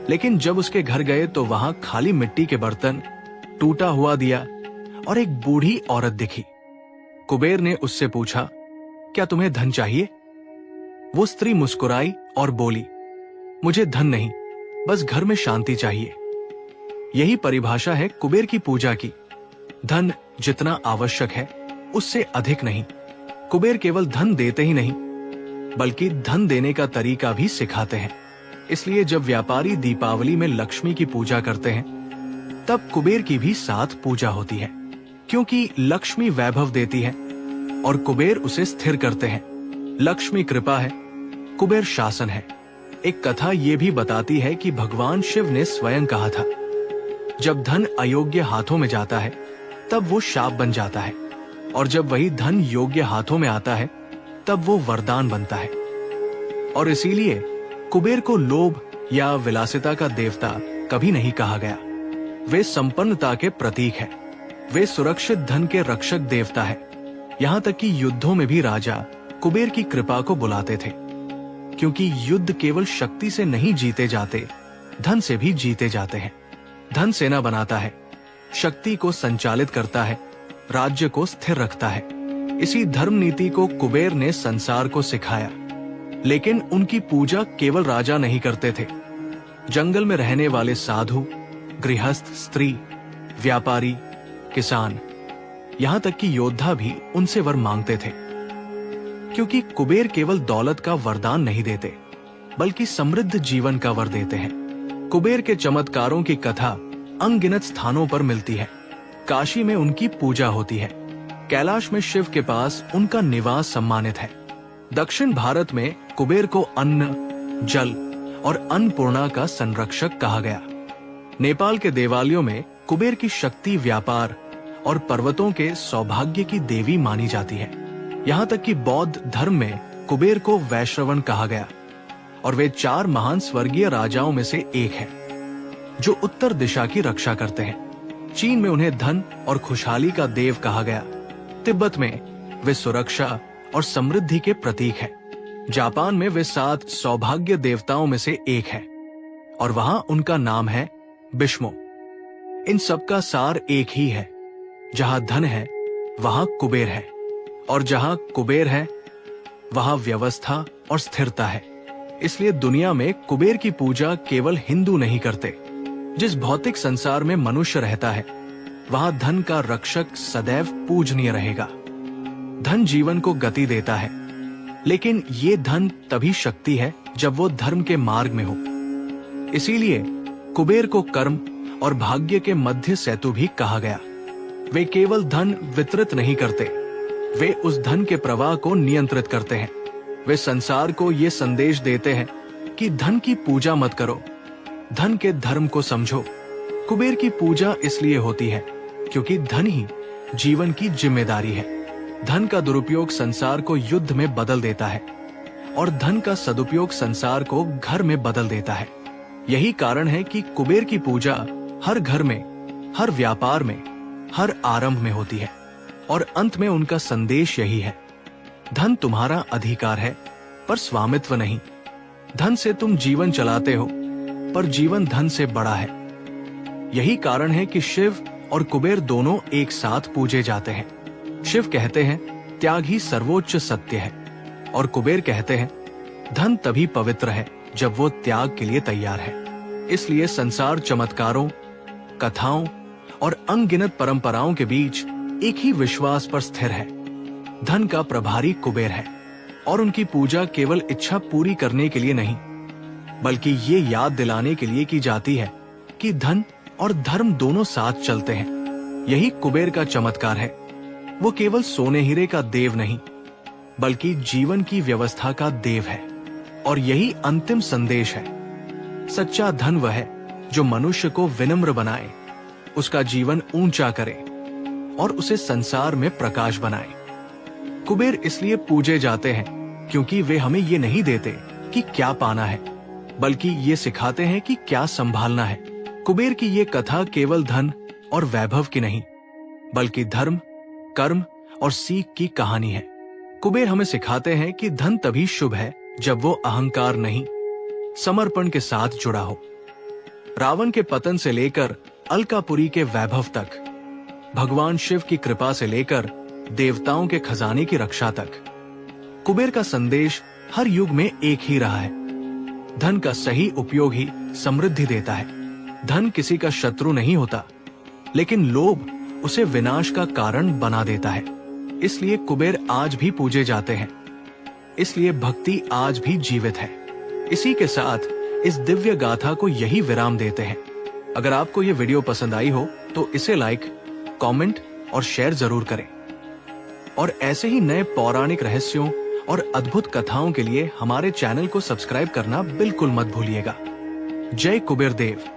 S1: लेकिन जब उसके घर गए तो वहां खाली मिट्टी के बर्तन, टूटा हुआ दिया और एक बूढ़ी औरत दिखी। कुबेर ने उससे पूछा, क्या तुम्हें धन चाहिए? वो स्त्री मुस्कुराई और बोली, मुझे धन नहीं, बस घर में शांति चाहिए। यही परिभाषा है कुबेर की पूजा की। धन जितना आवश्यक है उससे अधिक नहीं। कुबेर केवल धन देते ही नहीं बल्कि धन देने का तरीका भी सिखाते हैं। इसलिए जब व्यापारी दीपावली में लक्ष्मी की पूजा करते हैं तब कुबेर की भी साथ पूजा होती है, क्योंकि लक्ष्मी वैभव देती है और कुबेर उसे स्थिर करते हैं। लक्ष्मी कृपा है, कुबेर शासन है। एक कथा ये भी बताती है कि भगवान शिव ने स्वयं कहा था, जब धन अयोग्य हाथों में जाता है तब वो शाप बन जाता है और जब वही धन योग्य हाथों में आता है तब वो वरदान बनता है। और इसीलिए कुबेर को लोभ या विलासिता का देवता कभी नहीं कहा गया। वे संपन्नता के प्रतीक है। वे सुरक्षित धन के रक्षक देवता है। यहाँ तक कि युद्धों में भी राजा कुबेर की कृपा को बुलाते थे, क्योंकि युद्ध केवल शक्ति से नहीं जीते जाते, धन से भी जीते जाते हैं। धन सेना बनाता है, शक्ति को संचालित करता है, राज्य को स्थिर रखता है। इसी धर्म नीति को कुबेर ने संसार को सिखाया। लेकिन उनकी पूजा केवल राजा नहीं करते थे। जंगल में रहने वाले साधु, गृहस्थ, स्त्री, व्यापारी, किसान, यहाँ तक कि योद्धा भी उनसे वर मांगते थे, क्योंकि कुबेर केवल दौलत का वरदान नहीं देते बल्कि समृद्ध जीवन का वर देते हैं। कुबेर के चमत्कारों की कथा अनगिनत स्थानों पर मिलती है। काशी में उनकी पूजा होती है, कैलाश में शिव के पास उनका निवास सम्मानित है। दक्षिण भारत में कुबेर को अन्न, जल और अन्नपूर्णा का संरक्षक कहा गया। नेपाल के देवालयों में कुबेर की शक्ति व्यापार और पर्वतों के सौभाग्य की देवी मानी जाती है। यहाँ तक कि बौद्ध धर्म में कुबेर को वैश्रवण कहा गया और वे 4 महान स्वर्गीय राजाओं में से एक है जो उत्तर दिशा की रक्षा करते हैं। चीन में उन्हें धन और खुशहाली का देव कहा गया। तिब्बत में वे सुरक्षा और समृद्धि के प्रतीक है। जापान में वे 7 सौभाग्य देवताओं में से एक है और वहां उनका नाम है बिश्मो। इन सबका सार एक ही है, जहां धन है वहां कुबेर है और जहां कुबेर है वहां व्यवस्था और स्थिरता है। इसलिए दुनिया में कुबेर की पूजा केवल हिंदू नहीं करते। जिस भौतिक संसार में मनुष्य रहता है वहां धन का रक्षक सदैव पूजनीय रहेगा। धन जीवन को गति देता है, लेकिन ये धन तभी शक्ति है जब वो धर्म के मार्ग में हो। इसीलिए कुबेर को कर्म और भाग्य के मध्य सेतु भी कहा गया। वे केवल धन वितरित नहीं करते वे उस धन के प्रवाह को नियंत्रित करते हैं। वे संसार को ये संदेश देते हैं कि धन की पूजा मत करो, धन के धर्म को समझो। कुबेर की पूजा इसलिए होती है क्योंकि धन ही जीवन की जिम्मेदारी है। धन का दुरुपयोग संसार को युद्ध में बदल देता है और धन का सदुपयोग संसार को घर में बदल देता है। यही कारण है कि कुबेर की पूजा हर घर में, हर व्यापार में, हर आरंभ में होती है और अंत में उनका संदेश यही है, धन तुम्हारा अधिकार है पर स्वामित्व नहीं। धन से तुम जीवन चलाते हो पर जीवन धन से बड़ा है। यही कारण है कि शिव और कुबेर दोनों एक साथ पूजे जाते हैं। शिव कहते हैं त्याग ही सर्वोच्च सत्य है और कुबेर कहते हैं धन तभी पवित्र है जब वो त्याग के लिए तैयार है। इसलिए संसार चमत्कारों, कथाओं और अनगिनत परंपराओं के बीच एक ही विश्वास पर स्थिर है, धन का प्रभारी कुबेर है और उनकी पूजा केवल इच्छा पूरी करने के लिए नहीं बल्कि ये याद दिलाने के लिए की जाती है कि धन और धर्म दोनों साथ चलते हैं। यही कुबेर का चमत्कार है। वो केवल सोने हीरे का देव नहीं बल्कि जीवन की व्यवस्था का देव है और यही अंतिम संदेश है। सच्चा धन वह है जो मनुष्य को विनम्र बनाए, उसका जीवन ऊंचा करे और उसे संसार में प्रकाश बनाए। कुबेर इसलिए पूजे जाते हैं क्योंकि वे हमें ये नहीं देते कि क्या पाना है बल्कि ये सिखाते हैं कि क्या संभालना है। कुबेर की ये कथा केवल धन और वैभव की नहीं बल्कि धर्म, कर्म और सीख की कहानी है। कुबेर हमें सिखाते हैं कि धन तभी शुभ है जब वो अहंकार नहीं, समर्पण के साथ जुड़ा हो। रावण के पतन से लेकर अलकापुरी के वैभव तक, भगवान शिव की कृपा से लेकर देवताओं के खजाने की रक्षा तक, कुबेर का संदेश हर युग में एक ही रहा है। धन का सही उपयोग ही समृद्धि देता है। धन किसी का शत्रु नहीं होता लेकिन लोभ उसे विनाश का कारण बना देता है। इसलिए कुबेर आज भी पूजे जाते हैं, इसलिए भक्ति आज भी जीवित है। इसी के साथ इस दिव्य गाथा को यही विराम देते हैं। अगर आपको ये वीडियो पसंद आई हो तो इसे लाइक, कमेंट और शेयर जरूर करें और ऐसे ही नए पौराणिक रहस्यों और अद्भुत कथाओं के लिए हमारे चैनल को सब्सक्राइब करना बिल्कुल मत भूलिएगा। जय कुबेर देव।